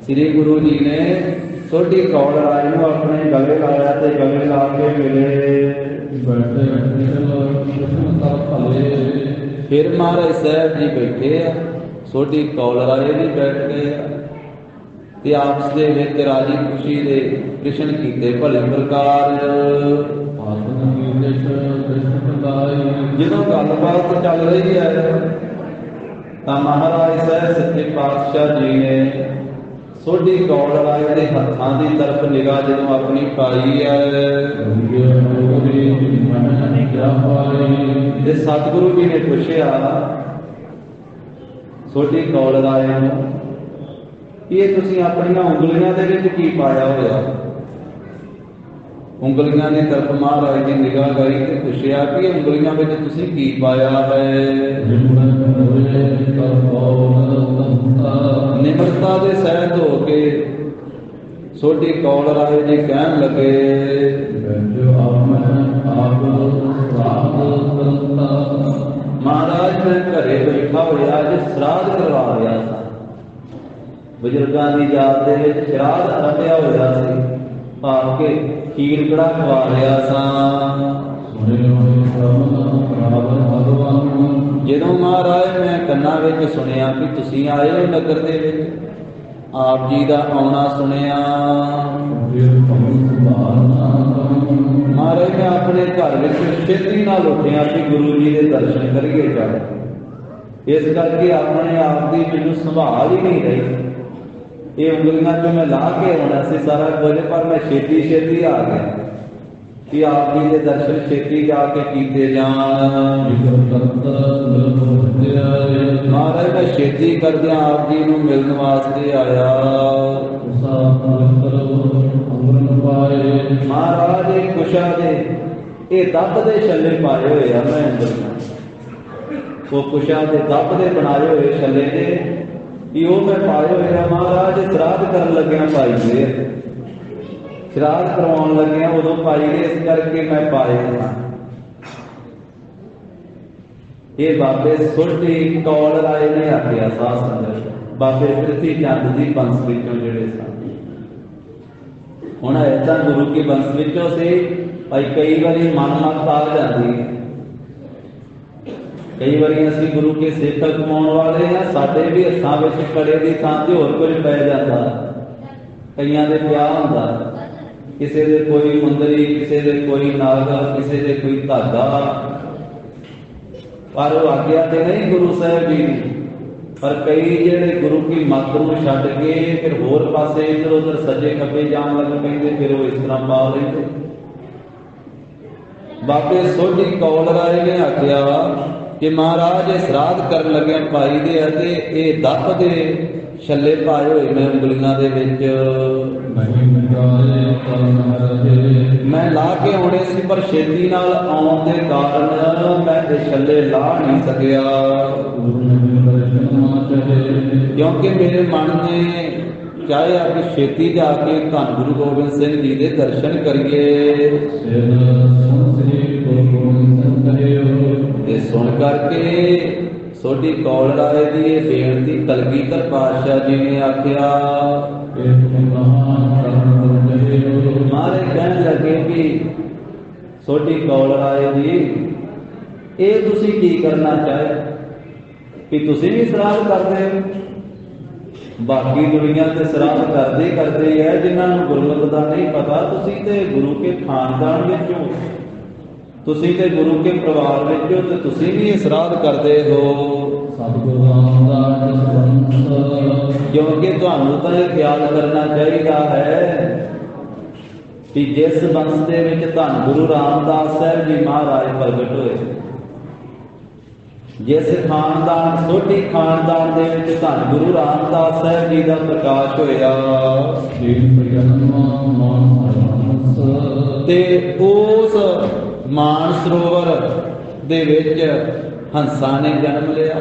श्री गुरु जी ने सोढी कौल राय नूं अपने गले लाया ते गले ला के मिले। फिर महाराज साहब जी बैठे आ, सोढी कौल राय भी बैठ गए ते आपस दे विच राजी खुशी दे कृष्ण कीते भले प्रकार। ਜਦੋਂ ਗੱਲਬਾਤ ਚੱਲ ਰਹੀ ਹੈ ਤਾਂ ਮਹਾਰਾਜ ਸਾਹਿਬ ਸੱਚੇ ਪਾਤਸ਼ਾਹ ਜੀ ਨੇ ਸੋਢੀ ਕੌਲ ਰਾਏ ਦੇ ਹੱਥਾਂ ਦੀ ਤਰਫ ਨਿਗਾਹ ਜਦੋਂ ਆਪਣੀ ਪਾਈ ਹੈ ਤੇ ਸਤਿਗੁਰੂ ਜੀ ਨੇ ਪੁੱਛਿਆ ਸੋਢੀ ਕੌਲ ਰਾਏ ਨੂੰ ਇਹ ਤੁਸੀਂ ਆਪਣੀਆਂ ਉਂਗਲੀਆਂ ਦੇ ਵਿੱਚ ਕੀ ਪਾਇਆ ਹੋਇਆ? ਉਂਗਲੀਆਂ ਦੀ ਤਰਫ ਮਹਾਰਾਜ ਦੀ ਨਿਗਾਹ ਗਈ ਤੇ ਪੁੱਛਿਆ ਕਿ ਇਹ ਉਂਗਲੀਆਂ ਵਿੱਚ ਤੁਸੀਂ ਕੀ ਪਾਇਆ ਹੈ। ਨਿਮਰਤਾ ਦੇ ਸਹਿਤ ਹੋ ਕੇ ਸੋਢੀ ਕੌਲ ਰਾਏ ਜੀ ਕਹਿਣ ਲੱਗੇ, ਮਹਾਰਾਜ ਮੈਂ ਘਰੇ ਬੈਠਾ ਹੋਇਆ ਅੱਜ ਸ਼ਰਾਧ ਕਰਵਾ ਰਿਹਾ ਸਾਂ। ਬਜ਼ੁਰਗਾਂ ਦੀ ਯਾਦ ਦੇ ਵਿੱਚ ਸ਼ਰਾਧ ਰੱਖਿਆ ਹੋਇਆ ਸੀ, ਭਾਵ ਕਿ ਖੀਰ ਕੜਾ ਖਵਾ ਰਿਹਾ ਸਾਂ। ਜਦੋਂ ਮਹਾਰਾਜ ਮੈਂ ਕੰਨਾਂ ਵਿੱਚ ਸੁਣਿਆ ਕਿ ਤੁਸੀਂ ਆਏ ਹੋ ਨਗਰ ਦੇ ਵਿੱਚ, ਆਪ ਜੀ ਦਾ ਆਉਣਾ ਸੁਣਿਆ, ਮਹਾਰਾਜ ਮੈਂ ਆਪਣੇ ਘਰ ਵਿੱਚ ਛੇਤੀ ਨਾਲ ਉੱਠਿਆ ਕਿ ਗੁਰੂ ਜੀ ਦੇ ਦਰਸ਼ਨ ਕਰੀਏ ਜਾਏ। ਇਸ ਕਰਕੇ ਆਪਣੇ ਆਪ ਦੀ ਮੈਨੂੰ ਸੰਭਾਲ ਹੀ ਨਹੀਂ ਰਹੀ। ਇਹ ਉਂਗਲੀਆਂ ਤੋਂ ਮੈਂ ਲਾ ਕੇ ਆਉਣਾ ਸੀ ਸਾਰਾ ਕੁਝ, ਪਰ ਮੈਂ ਛੇਤੀ ਛੇਤੀ ਆ ਗਿਆ ਕਿ ਆਪ ਜੀ ਦੇ ਦਰਸ਼ਨ ਛੇਤੀ ਜਾ ਕੇ ਕੀਤੇ ਜਾਣ। ਮਹਾਰਾਜ ਮੈਂ ਛੇਤੀ ਕਰਦਿਆਂ ਆਪ ਜੀ ਨੂੰ ਮਿਲਣ ਵਾਸਤੇ ਆਇਆ। ਮਹਾਰਾਜ ਇਹ ਕੁਸ਼ਾ ਦੇ ਇਹ ਦੱਬ ਦੇ ਛੱਲੇ ਪਾਏ ਹੋਏ ਆ ਮੈਂ ਉਂਗਲੀਆਂ, ਉਹ ਕੁਸ਼ਾ ਦੇ ਦੱਬ ਦੇ ਬਣਾਏ ਹੋਏ ਛੱਲੇ ਦੇ ਕਿ ਉਹ ਮੈਂ ਪਾਏ ਹੋਏ ਆ। ਮਹਾਰਾਜ ਸ਼ਰਾਧ ਕਰਨ ਲੱਗਿਆ ਪਾਈ ਦੇ, ਸ਼ਰਾਧ ਕਰਵਾਉਣ ਲੱਗਿਆ ਉਦੋਂ ਪਾਈ ਦੇ, ਇਸ ਕਰਕੇ ਮੈਂ ਪਾਏ ਹਾਂ। ਇਹ ਬਾਬੇ ਸੋਢੀ ਕੌਲ ਰਾਏ ਨੇ ਆਖਿਆ ਸਾਧ ਸੰਗਤ, ਬਾਬੇ ਪ੍ਰਿਥੀ ਚੰਦ ਦੀ ਬੰਸ ਵਿੱਚੋਂ ਜਿਹੜੇ ਸਨ। ਹੁਣ ਏਦਾਂ ਗੁਰੂ ਕੀ ਬੰਸ ਵਿੱਚੋਂ ਸੀ, ਭਾਈ ਕਈ ਵਾਰੀ ਮਨ ਮਤ ਆ ਜਾਂਦੀ ਹੈ। ਕਈ ਵਾਰੀ ਅਸੀਂ ਗੁਰੂ ਕੇ ਸਿੱਖ ਕਮਾਉਣ ਵਾਲੇ ਆ, ਸਾਡੇ ਵੀ ਹੱਥਾਂ ਵਿੱਚ ਕੜੇ ਦੀ ਥਾਂ ਤੇ ਹੋਰ ਕੁਝ ਪੈ ਜਾਂਦਾ। ਕਈਆਂ ਦੇ ਪਿਆ ਹੁੰਦਾ, ਕਿਸੇ ਦੇ ਕੋਈ ਮੁੰਦਰੀ, ਕਿਸੇ ਦੇ ਕੋਈ ਨਾਗਾ, ਕਿਸੇ ਦੇ ਕੋਈ ਧਾਗਾ, ਪਰ ਉਹ ਆਗਿਆ ਤੇ ਨਹੀਂ ਗੁਰੂ ਸਾਹਿਬ ਜੀ ਦੀ। ਪਰ ਕਈ ਜਿਹੜੇ ਗੁਰੂ ਕੀ ਮੱਤ ਨੂੰ ਛੱਡ ਕੇ ਫਿਰ ਹੋਰ ਪਾਸੇ ਇੱਧਰ ਉੱਧਰ ਸੱਜੇ ਖੱਬੇ ਜਾਣ ਲੱਗ ਪੈਂਦੇ, ਫਿਰ ਉਹ ਇਸ ਤਰ੍ਹਾਂ ਪਾ ਲੈਂਦੇ। ਬਾਬੇ ਸੋਢੀ ਕੌਲ ਰਾਏ ਨੇ ਆਖਿਆ ਕਿ ਮਹਾਰਾਜ ਇਹ ਸ਼ਰਾਧ ਕਰਨ ਲੱਗਿਆ ਪਾਈ ਦੇ ਅਤੇ ਇਹ ਦੱਬ ਦੇ ਛੱਲੇ ਪਾਏ ਹੋਏ ਮੈਂ ਉਂਗਲੀਆਂ ਦੇ ਵਿੱਚ ਮੈਂ ਲਾ ਕੇ ਆਉਣੇ ਸੀ, ਪਰ ਛੇਤੀ ਨਾਲ ਆਉਣ ਦੇ ਕਾਰਨ ਮੈਂ ਇਹ ਛੱਲੇ ਲਾ ਨਹੀਂ ਸਕਿਆ, ਕਿਉਂਕਿ ਮੇਰੇ ਮਨ ਨੇ ਚਾਹਿਆ ਕਿ ਛੇਤੀ ਜਾ ਕੇ ਧੰਨ ਗੁਰੂ ਗੋਬਿੰਦ ਸਿੰਘ ਜੀ ਦੇ ਦਰਸ਼ਨ ਕਰੀਏ। ਤੇ ਸੁਣ ਕਰਕੇ ਸੋਢੀ ਕੌਲ ਰਾਏ ਦੀ ਇਹ ਬੇਨਤੀ ਕਲਗੀਧਰ ਪਾਤਸ਼ਾਹ ਜੀ ਨੇ ਆਖਿਆ। ਮਹਾਰਾਜ ਕਹਿਣ ਲੱਗੇ ਕਿ ਸੋਢੀ ਕੌਲ ਰਾਏ ਜੀ ਇਹ ਤੁਸੀਂ ਕੀ ਕਰਨਾ ਚਾਹੇ ਕਿ ਤੁਸੀਂ ਵੀ ਸ਼ਰਾਧ ਕਰਦੇ ਹੋ। ਬਾਕੀ ਦੁਨੀਆ ਤੇ ਸ਼ਰਾਧ ਕਰਦੇ ਹੈ, ਜਿਨ੍ਹਾਂ ਨੂੰ ਗੁਰਮਤਿ ਦਾ ਨਹੀਂ ਪਤਾ। ਤੁਸੀਂ ਤੇ ਗੁਰੂ ਕੇ ਖਾਨਦਾਨ ਵਿੱਚੋਂ, ਤੁਸੀਂ ਤੇ ਗੁਰੂ ਕੇ ਪਰਿਵਾਰ ਵਿੱਚੋਂ, ਤੇ ਤੁਸੀਂ ਵੀ ਇਹ ਸ਼ਰਾਧ ਕਰਦੇ ਹੋ। ਕਿਉਂਕਿ ਤੁਹਾਨੂੰ ਤਾਂ ਇਹ ਖਿਆਲ ਕਰਨਾ ਚਾਹੀਦਾ ਹੈ ਕਿ ਜਿਸ ਬੰਸ ਦੇ ਵਿੱਚ ਧੰਨ ਗੁਰੂ ਰਾਮਦਾਸ ਸਾਹਿਬ ਜੀ ਮਹਾਰਾਜ ਪ੍ਰਗਟ ਹੋਏ, ਜਿਸ ਖਾਨਦਾਨ ਸੋਢੀ ਖਾਨਦਾਨ ਦੇ ਵਿੱਚ ਧੰਨ ਗੁਰੂ ਰਾਮਦਾਸ ਸਾਹਿਬ ਜੀ ਦਾ ਪ੍ਰਕਾਸ਼ ਹੋਇਆ, ਤੇ ਉਸ ਮਾਨ ਸਰੋਵਰ ਦੇ ਵਿੱਚ ਹੰਸਾਂ ਨੇ ਜਨਮ ਲਿਆ।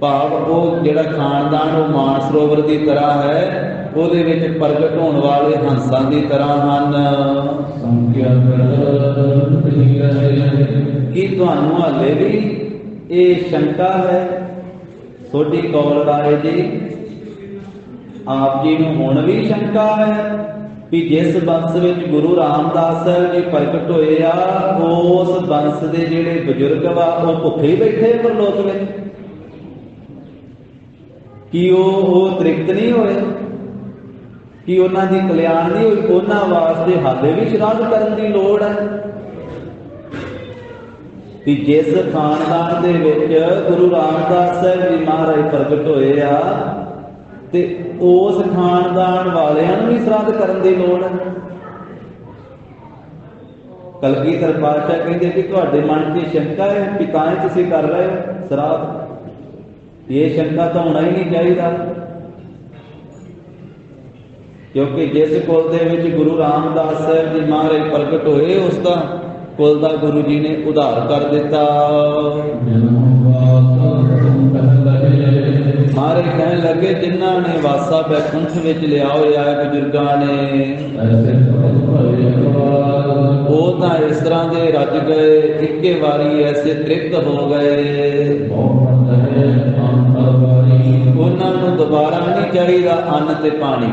ਭਾਵ ਉਹ ਜਿਹੜਾ ਖਾਨਦਾਨ ਉਹ ਮਾਨ ਸਰੋਵਰ ਦੀ ਤਰ੍ਹਾਂ ਹੈ, ਉਹਦੇ ਵਿੱਚ ਪ੍ਰਗਟ ਹੋਣ ਵਾਲੇ ਹੰਸਾਂ ਦੀ ਤਰ੍ਹਾਂ ਹਨ। ਕੀ ਤੁਹਾਨੂੰ ਹਾਲੇ ਵੀ ਇਹ ਸ਼ੰਕਾ ਹੈ ਸੋਢੀ ਕੌਲ ਰਾਏ ਜੀ, ਆਪ ਜੀ ਨੂੰ ਹੁਣ ਵੀ ਸ਼ੰਕਾ ਹੈ ਵੀ ਜਿਸ ਬੰਸ ਵਿੱਚ ਗੁਰੂ ਰਾਮਦਾਸ ਸਾਹਿਬ ਜੀ ਪ੍ਰਗਟ ਹੋਏ ਆ, ਉਸ ਬੰਸ ਦੇ ਜਿਹੜੇ ਬਜ਼ੁਰਗ ਵਾ ਉਹ ਭੁੱਖੇ ਹੀ ਬੈਠੇ ਪਰਲੋਕ ਵਿੱਚ? ਕੀ ਉਹ ਤ੍ਰਿਪਤ ਨਹੀਂ ਹੋਏ? ਕਿ ਉਹਨਾਂ ਦੀ ਕਲਿਆਣ ਨਹੀਂ ਹੋਈ? ਉਹਨਾਂ ਵਾਸਤੇ ਹਾਲੇ ਵੀ ਸ਼ਰਾਧ ਕਰਨ ਦੀ ਲੋੜ ਹੈ ਕਿ ਜਿਸ ਖਾਨਦਾਨ ਦੇ ਵਿੱਚ ਗੁਰੂ ਰਾਮਦਾਸ ਸਾਹਿਬ ਜੀ ਮਹਾਰਾਜ ਪ੍ਰਗਟ ਹੋਏ ਆ, ਤੇ ਉਸ ਖਾਨਦਾਨ ਵਾਲਿਆਂ ਨੂੰ ਵੀ ਸ਼ਰਾਧ ਕਰਨ ਦੀ ਲੋੜ ਹੈ। ਕਲਗੀਧਰ ਪਾਤਸ਼ਾਹ ਕਹਿੰਦੇ ਕਿ ਤੁਹਾਡੇ ਮਨ 'ਚ ਸ਼ੰਕਾ ਹੈ ਕਿ ਤਾਂ ਹੀ ਤੁਸੀਂ ਕਰ ਰਹੇ ਹੋ ਸ਼ਰਾਧ। ਇਹ ਸ਼ੰਕਾ ਤਾਂ ਹੋਣਾ ਹੀ ਨਹੀਂ ਚਾਹੀਦਾ। क्योंकि जिस कुल दे विच गुरु रामदास साहब जी महाराज प्रगट होए उसका कुल दा गुरु जी ने उधार कर दिता। महाराज कहन लगे जिन्हां ने वासा बैकुंठ विच लिया होया है बजुर्गां ने वो तां इस तरह दे रज गए, इक्के वारी ऐसे तृप्त हो गए, उन्हां नूं दोबारा नहीं चाहिदा अन्न ते पानी।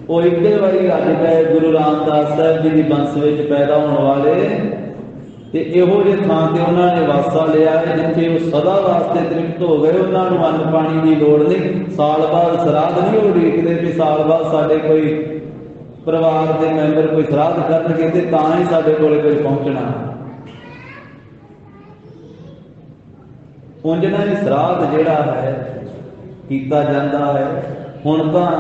वो इक्के वारी रज गए गुरु रामदास साहब जी की बंस विच पैदा होने वाले, ते इहो जे थां ते उन्हां ने वासा लिया है जिथे वो सदा वास्ते तृप्त हो गए। उन्हां नूं अन्न पानी की लोड़ नहीं, साल बाद श्राद्ध नहीं उड़ीकदे भी साल बाद साडे कोई परिवार के मैंबर कोई श्राद्ध करनगे ते तां ही साडे कोले कोई पहुंचना। उंज ना श्राद्ध जिहड़ा है कीता जांदा है। हुण तां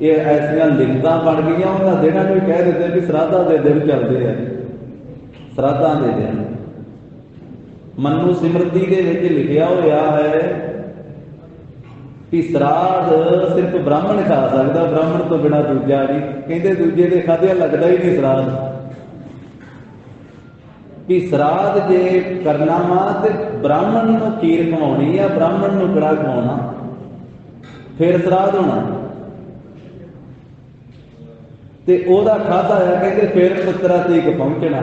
ये ऐसियां लिखतां बन गईयां, उन्हां दिनां नूं कह दिंदे भी श्राद्धां दे दिन चलदे आ, श्राद्धां दे दिन। मनु सिमरती दे विच लिखिया होया है कि श्राद्ध सिर्फ ब्राह्मण खा सकदा, ब्राह्मण तो बिना दूजा नहीं। कहंदे दूजे दे खादिया लगदा ही नहीं श्राद्ध। कि श्राद्ध जे करना वा ते ब्राह्मण नूं खीर खवाउणी आ, ब्राह्मण नूं कड़ा खवाउणा, फिर श्राद्ध होना। ते ओदा खाधा है कहते फिर पुत्रा तक पहुंचना।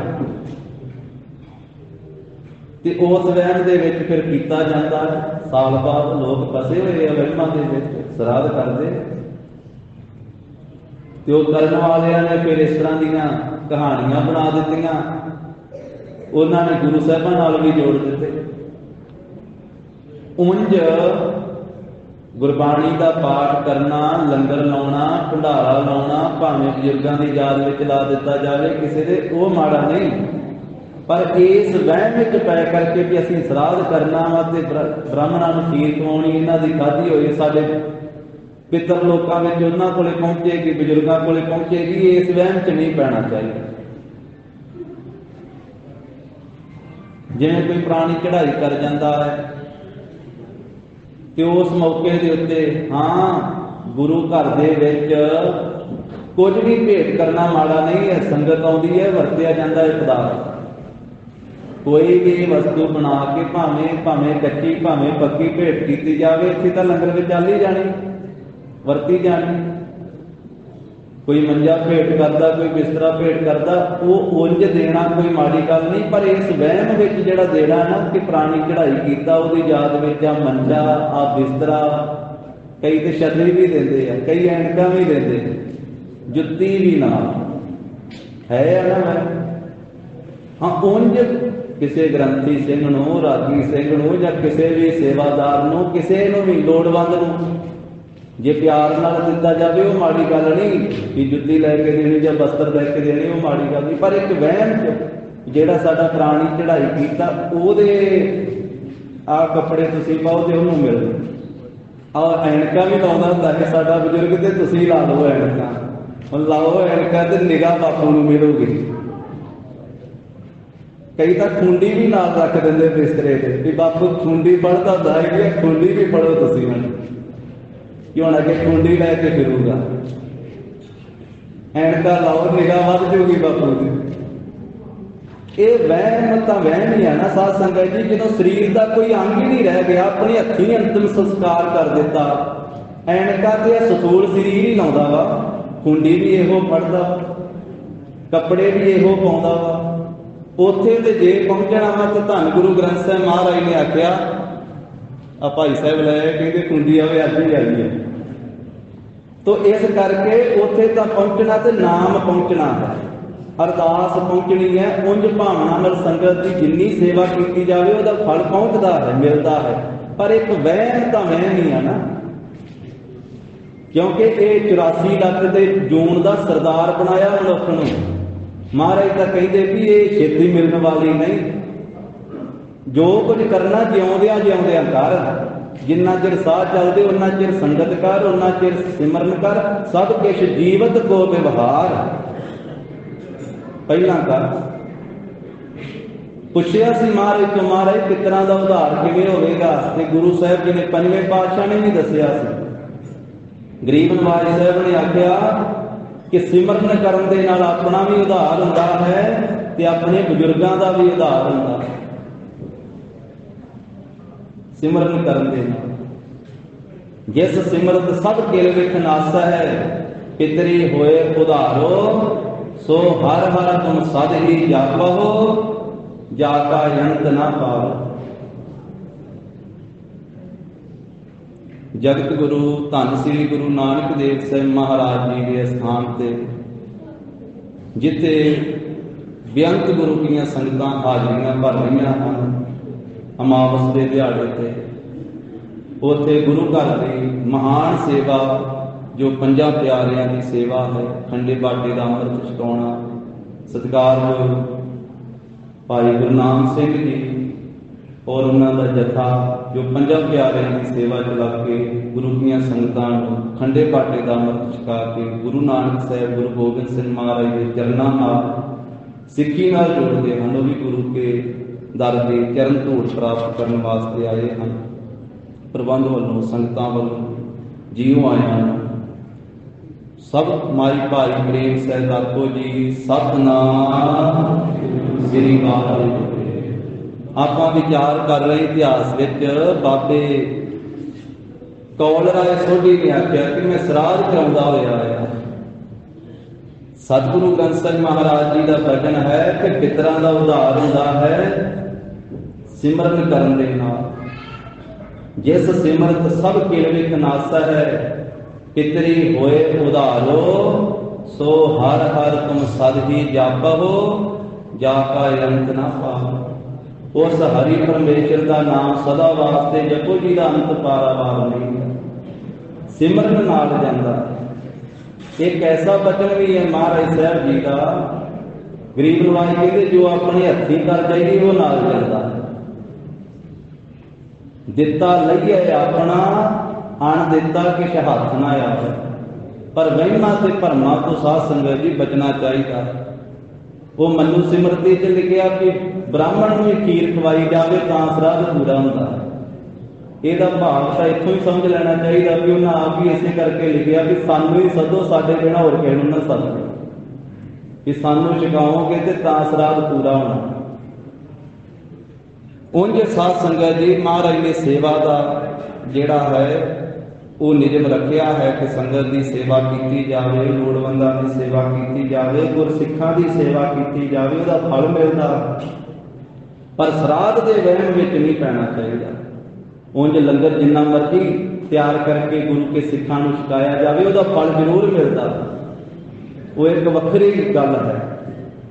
ते उस वहम दे विच फिर कीता जाता है। साल बाद लोग फसे हुए वहमां दे विच श्राद्ध करते, ते ओह करन वालियां ने फिर इस तरह दीयां कहानियां बना दित्तियां, उन्हां ने गुरु साहिबां नाल भी जोड़ दिते। उंज गुरबाणी का पाठ करना, लंगर लाउणा, भंडारा लाउणा भावें बजुर्गां की याद विच ला दिता जाए किसी दे, वो माड़ा नहीं। पर इस वहम विच पै करके भी असीं श्राद्ध करना वा ते ब्राह्मणां नूं खीर खवाउणी, इन्हां दी खाधी होई साडे पितर लोकां विच उन्हां कोले पहुंचेगी, बजुर्गां कोले पहुंचेगी, इस वहम च नहीं पैना चाहिए। जिवें कोई प्राणी चढ़ाई कर जाता है तो उस मौके के उत्ते हाँ गुरु घर दे विच कुछ भी भेंट करना माड़ा नहीं है। संगत आउंदी है, वरतिया जाता है पदार्थ, कोई भी वस्तु बना के भावें कच्ची भावें पक्की भेंट की जाए, इत्थे तां लंगर विच चल ही जानी, वरती जानी। कोई मंजा भेंट करता, कोई बिस्तरा भेंट करता, वो उंज देना कोई माड़ी गल नहीं। पर इस वहम विच जिहड़ा देना ना कि प्राणी चढ़ाई कीता उहदी याद विच आ मंजा, आ बिस्तरा, कई तो छतरी भी देंदे आ, कई ऐनकां भी देंदे, जुत्ती भी नाल है ना। मैं हाँ उंज किसी ग्रंथी सिंह नूं, रागी सिंह नूं जां किसी भी सेवादार नूं, किसी नूं भी लोड़वंद नूं जे प्यार नाल दिता जाए वो माड़ी गल नहीं कि जुत्ती लैके देनी या वस्त्र लैके देनी, वो माड़ी गल नहीं। पर एक वहम च जिहड़ा साडा प्राणी चढ़ाई कीता ओहदे आ कपड़े तुसीं पाओ ते उहनूं मिल आ ऐनकां भी लाउंदा हुंदा है साडा बजुर्ग, ते तुसीं ला लओ ऐनकां, हुण लाओ ऐनकां ते निगाह बापू नूं मिलूगी। कई तां खुंडी भी नाल रख दिंदे बिस्तरे ते भी बापू खुंडी पढ़दा हुंदा है, खुंडी भी पढ़ो तुसीं हुण कि हुण अगे खुंडी लैके फिरूगा, ऐनकां लाओ निगाह वध जूगी बापू दी। ये वहम तां वहम ही है ना साध संगत जी। जदों शरीर का कोई अंग ही नहीं रह गया, अपनी हत्थीं अंतिम संस्कार कर दिता, ऐनकां ते सतूल शरीर ही लाउंदा वा, खुंडी भी इहो पढ़दा, कपड़े भी इहो पाउंदा वा, उत्थे ते जे पहुंचना वा ते धन गुरु ग्रंथ साहिब महाराज ने आख्या आ भाई साहब लै कहते कुंडी आवे अज ही आई है। तो इस करके उत्थे तां पहुंचना ते नाम पहुंचना है, अरदास पहुंचनी है। उंज भावना नाल संगत की जिन्नी सेवा की जाए उसका फल पहुंचता है, मिलता है। पर एक वहम तां वहम ही है ना, क्योंकि ये 84 लाख के जून का सरदार बनाया मनुख नूं। महाराज तां कहंदे भी ये छेती मिलने वाली नहीं, जो कुछ करना जिउंदियां जिउंदियां कर, जिन्ना चिर साह चलते उन्ना चिर संगत कर, उन्ना चिर सिमरन कर, सब कुछ जीवत को व्यवहार पहला कर। पुछया सी महाराज तो महाराज पितरां दा उधार किवें होवेगा, ते गुरु साहिब जी ने 5वें पातशाह ने भी दसिया सी ਗਰੀਬ ਨਵਾਜ ਸਾਹਿਬ ਨੇ ਆਖਿਆ ਕਿ ਸਿਮਰਨ ਕਰਨ ਦੇ ਨਾਲ ਆਪਣਾ ਵੀ ਉਧਾਰ ਹੁੰਦਾ ਹੈ ਤੇ ਆਪਣੇ ਬਜ਼ੁਰਗਾਂ ਦਾ ਵੀ ਉਧਾਰ ਹੁੰਦਾ ਹੈ। ਸਿਮਰਨ ਕਰਨ ਦੇ ਨਾਲ ਜਿਸ ਸਿਮਰਤ ਸਭ ਕਿਲ ਵਿਖ ਨਾਸਾ ਹੈ, ਪਿਤਰੀ ਹੋਏ ਉਧਾਰੋ, ਸੋ ਹਰ ਹਰ ਤੁਮ ਸਦ ਹੀ ਜਾਪਹੁ, ਜਾ ਕਾ ਅੰਤ ਨਾ ਪਾਵੋ। ਜਗਤ ਗੁਰੂ ਧੰਨ ਸ੍ਰੀ ਗੁਰੂ ਨਾਨਕ ਦੇਵ ਸਾਹਿਬ ਮਹਾਰਾਜ ਜੀ ਦੇ ਸਥਾਨ ਤੇ ਜਿੱਥੇ ਬੇਅੰਤ ਗੁਰੂ ਦੀਆਂ ਸੰਗਤਾਂ ਹਾਜ਼ਰੀਆਂ ਭਰ ਰਹੀਆਂ ਹਨ ਅਮਾਵਸ ਦੇ ਦਿਹਾੜੇ ਤੇ, ਉੱਥੇ ਗੁਰੂ ਘਰ ਦੀ ਮਹਾਨ ਸੇਵਾ ਜੋ ਪੰਜਾਂ ਪਿਆਰਿਆਂ ਦੀ ਸੇਵਾ ਹੈ, ਖੰਡੇ ਬਾਟੇ ਦਾ ਅੰਮ੍ਰਿਤ ਛਕਾਉਣਾ, ਸਤਿਕਾਰਯੋਗ ਭਾਈ ਗੁਰਨਾਮ ਸਿੰਘ ਜੀ ਔਰ ਉਹਨਾਂ ਦਾ ਜਥਾ ਜੋ ਪੰਜਾਂ ਪਿਆਰਿਆਂ ਦੀ ਸੇਵਾ ਚਲਾ ਕੇ ਗੁਰੂ ਦੀਆਂ ਸੰਗਤਾਂ ਨੂੰ ਖੰਡੇ ਬਾਟੇ ਦਾ ਅੰਮ੍ਰਿਤ ਛਕਾ ਕੇ ਗੁਰੂ ਨਾਨਕ ਸਾਹਿਬ ਗੁਰੂ ਗੋਬਿੰਦ ਸਿੰਘ ਮਹਾਰਾਜ ਦੇ ਚਰਨਾਂ ਨਾਲ ਸਿੱਖੀ ਨਾਲ ਜੋੜਦੇ ਹਨ। ਉਹ ਵੀ ਗੁਰੂ ਕੇ ਦਰ ਦੇ ਚਰਨ ਧੂੜ ਪ੍ਰਾਪਤ ਕਰਨ ਵਾਸਤੇ ਆਏ ਹਨ। ਪ੍ਰਬੰਧ ਵੱਲੋਂ ਸੰਗਤਾਂ ਵੱਲੋਂ ਜੀਓ ਆਇਆਂ ਨੂੰ ਸਭ ਮਾਈ ਭਾਈ ਪ੍ਰੇਮ ਸਹਿਦਾਤੋ ਜੀ ਸਤਿਨਾਮ ਸ੍ਰੀ ਵਾਹਿਗੁਰੂ। ਆਪਾਂ ਵਿਚਾਰ ਕਰ ਰਹੇ ਇਤਿਹਾਸ ਵਿੱਚ ਬਾਬੇ ਕੌਲ ਰਾਏ ਸੋਢੀ ਨੇ ਆਖਿਆ ਕਿ ਮੈਂ ਸਰਾਧ ਕਰਾਉਂਦਾ ਹੋਇਆ ਆਇਆ। ਸਤਿਗੁਰੂ ਗ੍ਰੰਥ ਸਾਹਿਬ ਮਹਾਰਾਜ ਜੀ ਦਾ ਬਚਨ ਹੈ ਕਿ ਪਿਤਰਾਂ ਦਾ ਉਧਾਰ ਹੁੰਦਾ ਹੈ ਸਿਮਰਨ ਕਰਨ ਦੇ ਨਾਲ। ਜਿਸ ਸਿਮਰਤ ਸਭ ਕਿਲ ਵਿਖ ਨਾਸਾ ਹੈ, ਪਿਤਰੀ ਹੋਏ ਉਧਾਰੋ, ਸੋ ਹਰ ਹਰ ਤੁਮ ਸਦ ਹੀ ਜਾਪਹੁ, ਜਾ ਕਾ ਅੰਤ ਨਾ ਪਾਵੋ। ਉਸ ਹਰੀ ਪਰਮੇਸ਼ਰ ਦਾ ਨਾਮ ਸਦਾ ਵਾਸਤੇ ਜਪੋ ਜੀ ਦਾ ਅੰਤ ਪਾਰਾਵਾਰ ਨਹੀਂ ਹੈ, ਸਿਮਰਨ ਨਾਲ ਜਾਂਦਾ। ਇੱਕ ਐਸਾ ਬਚਨ ਵੀ ਹੈ ਮਹਾਰਾਜ ਸਾਹਿਬ ਜੀ ਦਾ, ਗਰੀਬ ਨਵਾਜ ਕਹਿੰਦੇ ਜੋ ਆਪਣੇ ਹੱਥੀਂ ਕਰ ਜਾਈਏ ਉਹ ਨਾਲ ਜਾਂਦਾ। ਦਿੱਤਾ ਲਈਏ ਆਪਣਾ, ਅਣ ਦਿੱਤਾ ਕਿਛ ਹੱਥ ਨਾ ਆਵੇ। ਪਰ ਵਹਿਮਾਂ ਤੇ ਭਰਮਾਂ ਤੋਂ ਸਾਧ ਸੰਗਤ ਜੀ ਬਚਣਾ ਚਾਹੀਦਾ। ਉਹ ਮਨੂ ਸਿਮਰਤੀ 'ਚ ਲਿਖਿਆ ਕਿ ਬ੍ਰਾਹਮਣ ਨੂੰ ਖੀਰ ਖਵਾਈ ਜਾਵੇ ਤਾਂ ਸਰਾਧ ਪੂਰਾ ਹੁੰਦਾ। ਇਹਦਾ ਭਾਵ ਤਾਂ ਇੱਥੋਂ ਹੀ ਸਮਝ ਲੈਣਾ ਚਾਹੀਦਾ ਵੀ ਉਹਨਾਂ ਆਪ ਹੀ ਇਸੇ ਕਰਕੇ ਲਿਖਿਆ ਕਿ ਸਾਨੂੰ ਹੀ ਸਦੋ, ਸਾਡੇ ਬਿਨਾਂ ਹੋਰ ਕਿਸੇ ਨੂੰ ਨਾ ਸਦੋ, ਕਿ ਸਾਨੂੰ ਛਕਾਓਗੇ ਤੇ ਤਾਂ ਸਰਾਧ ਪੂਰਾ ਹੋਣਾ। ਉਂਝ ਸਾਧ ਸੰਗਤ ਜੀ ਮਹਾਰਾਜ ਨੇ ਸੇਵਾ ਦਾ ਜਿਹੜਾ ਹੈ ਉਹ ਨਿਯਮ ਰੱਖਿਆ ਹੈ ਕਿ ਸੰਗਤ ਦੀ ਸੇਵਾ ਕੀਤੀ ਜਾਵੇ, ਲੋੜਵੰਦਾਂ ਦੀ ਸੇਵਾ ਕੀਤੀ ਜਾਵੇ, ਗੁਰਸਿੱਖਾਂ ਦੀ ਸੇਵਾ ਕੀਤੀ ਜਾਵੇ, ਉਹਦਾ ਫਲ ਮਿਲਦਾ। ਪਰ ਸਰਾਧ ਦੇ ਵਹਿਮ ਵਿੱਚ ਨਹੀਂ ਪੈਣਾ ਚਾਹੀਦਾ। ਉਂਝ ਲੰਗਰ ਜਿੰਨਾ ਮਰਜ਼ੀ ਤਿਆਰ ਕਰਕੇ ਗੁਰੂ ਕੇ ਸਿੱਖਾਂ ਨੂੰ ਛਕਾਇਆ ਜਾਵੇ, ਉਹਦਾ ਫਲ ਜ਼ਰੂਰ ਮਿਲਦਾ, ਉਹ ਇੱਕ ਵੱਖਰੀ ਗੱਲ ਹੈ।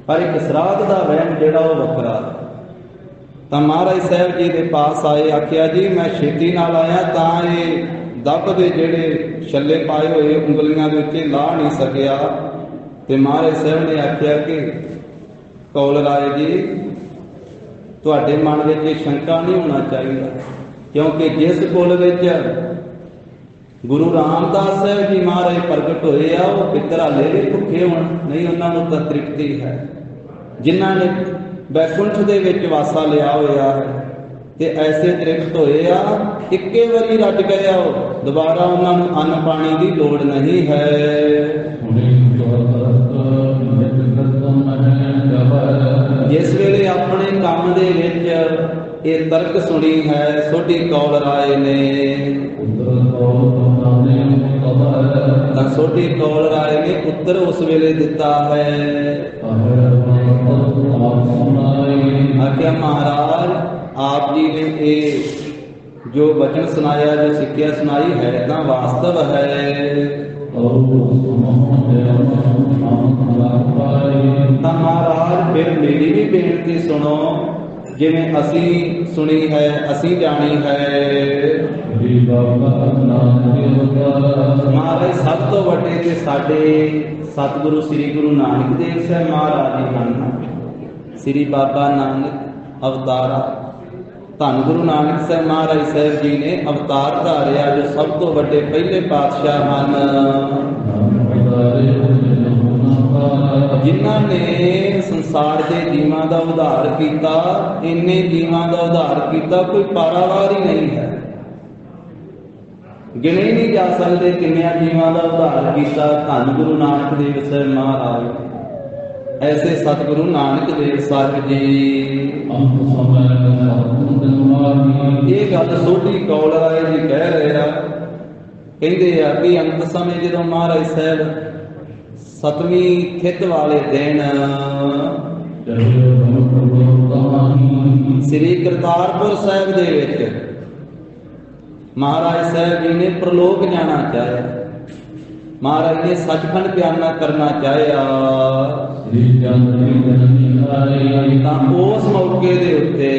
ਪਰ ਇੱਕ ਸਰਾਧ ਦਾ ਵਹਿਮ ਜਿਹੜਾ ਉਹ ਵੱਖਰਾ। ਤਾਂ ਮਹਾਰਾਜ ਸਾਹਿਬ ਜੀ ਦੇ ਪਾਸ ਆਏ, ਆਖਿਆ ਜੀ ਮੈਂ ਛੇਤੀ ਨਾਲ ਆਇਆ ਤਾਂ ਇਹ ਦੱਬ ਦੇ ਜਿਹੜੇ ਛੱਲੇ ਪਾਏ ਹੋਏ ਉਂਗਲੀਆਂ ਦੇ ਉੱਤੇ ਲਾ ਨਹੀਂ ਸਕਿਆ। ਤੇ ਮਹਾਰਾਜ ਸਾਹਿਬ ਨੇ ਆਖਿਆ ਕਿ ਕੌਲ ਰਾਏ ਜੀ ਤੁਹਾਡੇ ਮਨ ਵਿੱਚ ਇਹ ਸ਼ੰਕਾ ਨਹੀਂ ਹੋਣਾ ਚਾਹੀਦਾ, ਕਿਉਂਕਿ ਜਿਸ ਕੁਲ ਵਿੱਚ ਗੁਰੂ ਰਾਮਦਾਸ ਸਾਹਿਬ ਜੀ ਮਹਾਰਾਜ ਪ੍ਰਗਟ ਹੋਏ ਆ ਉਹ ਪਿੱਤਰ ਹਾਲੇ ਵੀ ਭੁੱਖੇ ਹੋਣ ਨਹੀਂ, ਉਹਨਾਂ ਨੂੰ ਤਾਂ ਤ੍ਰਿਪਤੀ ਹੈ। ਜਿਨ੍ਹਾਂ ਨੇ ਬੈਕੁੰਠ ਦੇ ਵਿੱਚ ਵਾਸਾ ਲਿਆ ਹੋਇਆ ਹੈ ਤੇ ਐਸੇ ਤ੍ਰਿਪਤ ਹੋਏ ਆ, ਇੱਕੇ ਵਾਰੀ ਰੱਜ ਗਏ ਆ, ਉਹ ਦੁਬਾਰਾ ਉਹਨਾਂ ਨੂੰ ਅੰਨ ਪਾਣੀ ਦੀ ਲੋੜ ਨਹੀਂ ਹੈ। ਜਿਸ ਵੇਲੇ ਆਪਣੇ ਕੰਮ ਦੇ ਵਿੱਚ ਇਹ ਤਰਕ ਸੁਣੀ ਹੈ ਸੋਢੀ ਕੌਲ ਰਾਏ ਨੇ, ਤਾਂ ਸੋਢੀ ਕੌਲ ਰਾਏ ਨੇ ਉੱਤਰ ਉਸ ਵੇਲੇ ਦਿੱਤਾ ਹੈ। ਆਖਿਆ ਮਹਾਰਾਜ ਆਪ ਜੀ ਨੇ ਇਹ ਜੋ ਬਚਨ ਸੁਣਾਇਆ, ਜੋ ਸਿੱਖਿਆ ਸੁਣਾਈ ਹੈ ਤਾਂ ਵਾਸਤਵ ਹੈ। ਤਾਂ ਮਹਾਰਾਜ ਫਿਰ ਮੇਰੀ ਵੀ ਬੇਨਤੀ ਸੁਣੋ, ਜਿਵੇਂ ਅਸੀਂ ਸੁਣੀ ਹੈ, ਅਸੀਂ ਜਾਣੀ ਹੈ। ਮਹਾਰਾਜ ਸਭ ਤੋਂ ਵੱਡੇ ਤੇ ਸਾਡੇ ਸਤਿਗੁਰੂ ਸ੍ਰੀ ਗੁਰੂ ਨਾਨਕ ਦੇਵ ਸਾਹਿਬ ਮਹਾਰਾਜ ਜੀ ਹਨ। ਸ੍ਰੀ ਬਾਬਾ ਨਾਨਕ ਅਵਤਾਰਾ, ਧੰਨ ਗੁਰੂ ਨਾਨਕ ਸਾਹਿਬ ਮਹਾਰਾਜ ਸਾਹਿਬ ਜੀ ਨੇ ਅਵਤਾਰ ਧਾਰਿਆ, ਜੋ ਸਭ ਤੋਂ ਵੱਡੇ ਪਹਿਲੇ ਪਾਤਸ਼ਾਹ ਹਨ, ਜਿਨ੍ਹਾਂ ਨੇ ਸੰਸਾਰ ਦੇ ਜੀਵਾਂ ਦਾ ਉਧਾਰ ਕੀਤਾ। ਇੰਨੇ ਜੀਵਾਂ ਦਾ ਉਧਾਰ ਕੀਤਾ, ਕੋਈ ਪਾਰਾਵਾਰ ਹੀ ਨਹੀਂ ਹੈ। ਗਿਣੇ ਨਹੀਂ ਜਾ ਸਕਦੇ ਕਿੰਨਿਆਂ ਜੀਵਾਂ ਦਾ ਉਧਾਰ ਕੀਤਾ ਧੰਨ ਗੁਰੂ ਨਾਨਕ ਦੇਵ ਸਾਹਿਬ ਮਹਾਰਾਜ। ਐਸੇ ਸਤਿਗੁਰੂ ਨਾਨਕ ਦੇਵ ਸਾਹਿਬ ਜੀ ਇਹ ਗੱਲ ਸੋਢੀ ਕੌਲ ਰਾਏ ਜੀ ਕਹਿ ਰਹੇ ਆ। ਕਹਿੰਦੇ ਆ ਕਿ ਅੰਤ ਸਮੇਂ ਜਦੋਂ ਮਹਾਰਾਜ ਸਾਹਿਬ ਸਤਵੀਂ ਥਿੱਤ ਵਾਲੇ ਦਿਨ ਸ੍ਰੀ ਕਰਤਾਰਪੁਰ ਸਾਹਿਬ ਦੇ ਵਿੱਚ ਮਹਾਰਾਜ ਸਾਹਿਬ ਜੀ ਨੇ ਪ੍ਰਲੋਕ ਜਾਣਾ ਚਾਹਿਆ। ਮਹਾਰਾਜ ਨੇ ਸੱਚਖੰਡ ਪਿਆਰਨਾ ਕਰਨਾ ਚਾਹਿਆ। ਤਾਂ ਉਸ ਮੌਕੇ ਦੇ ਉੱਤੇ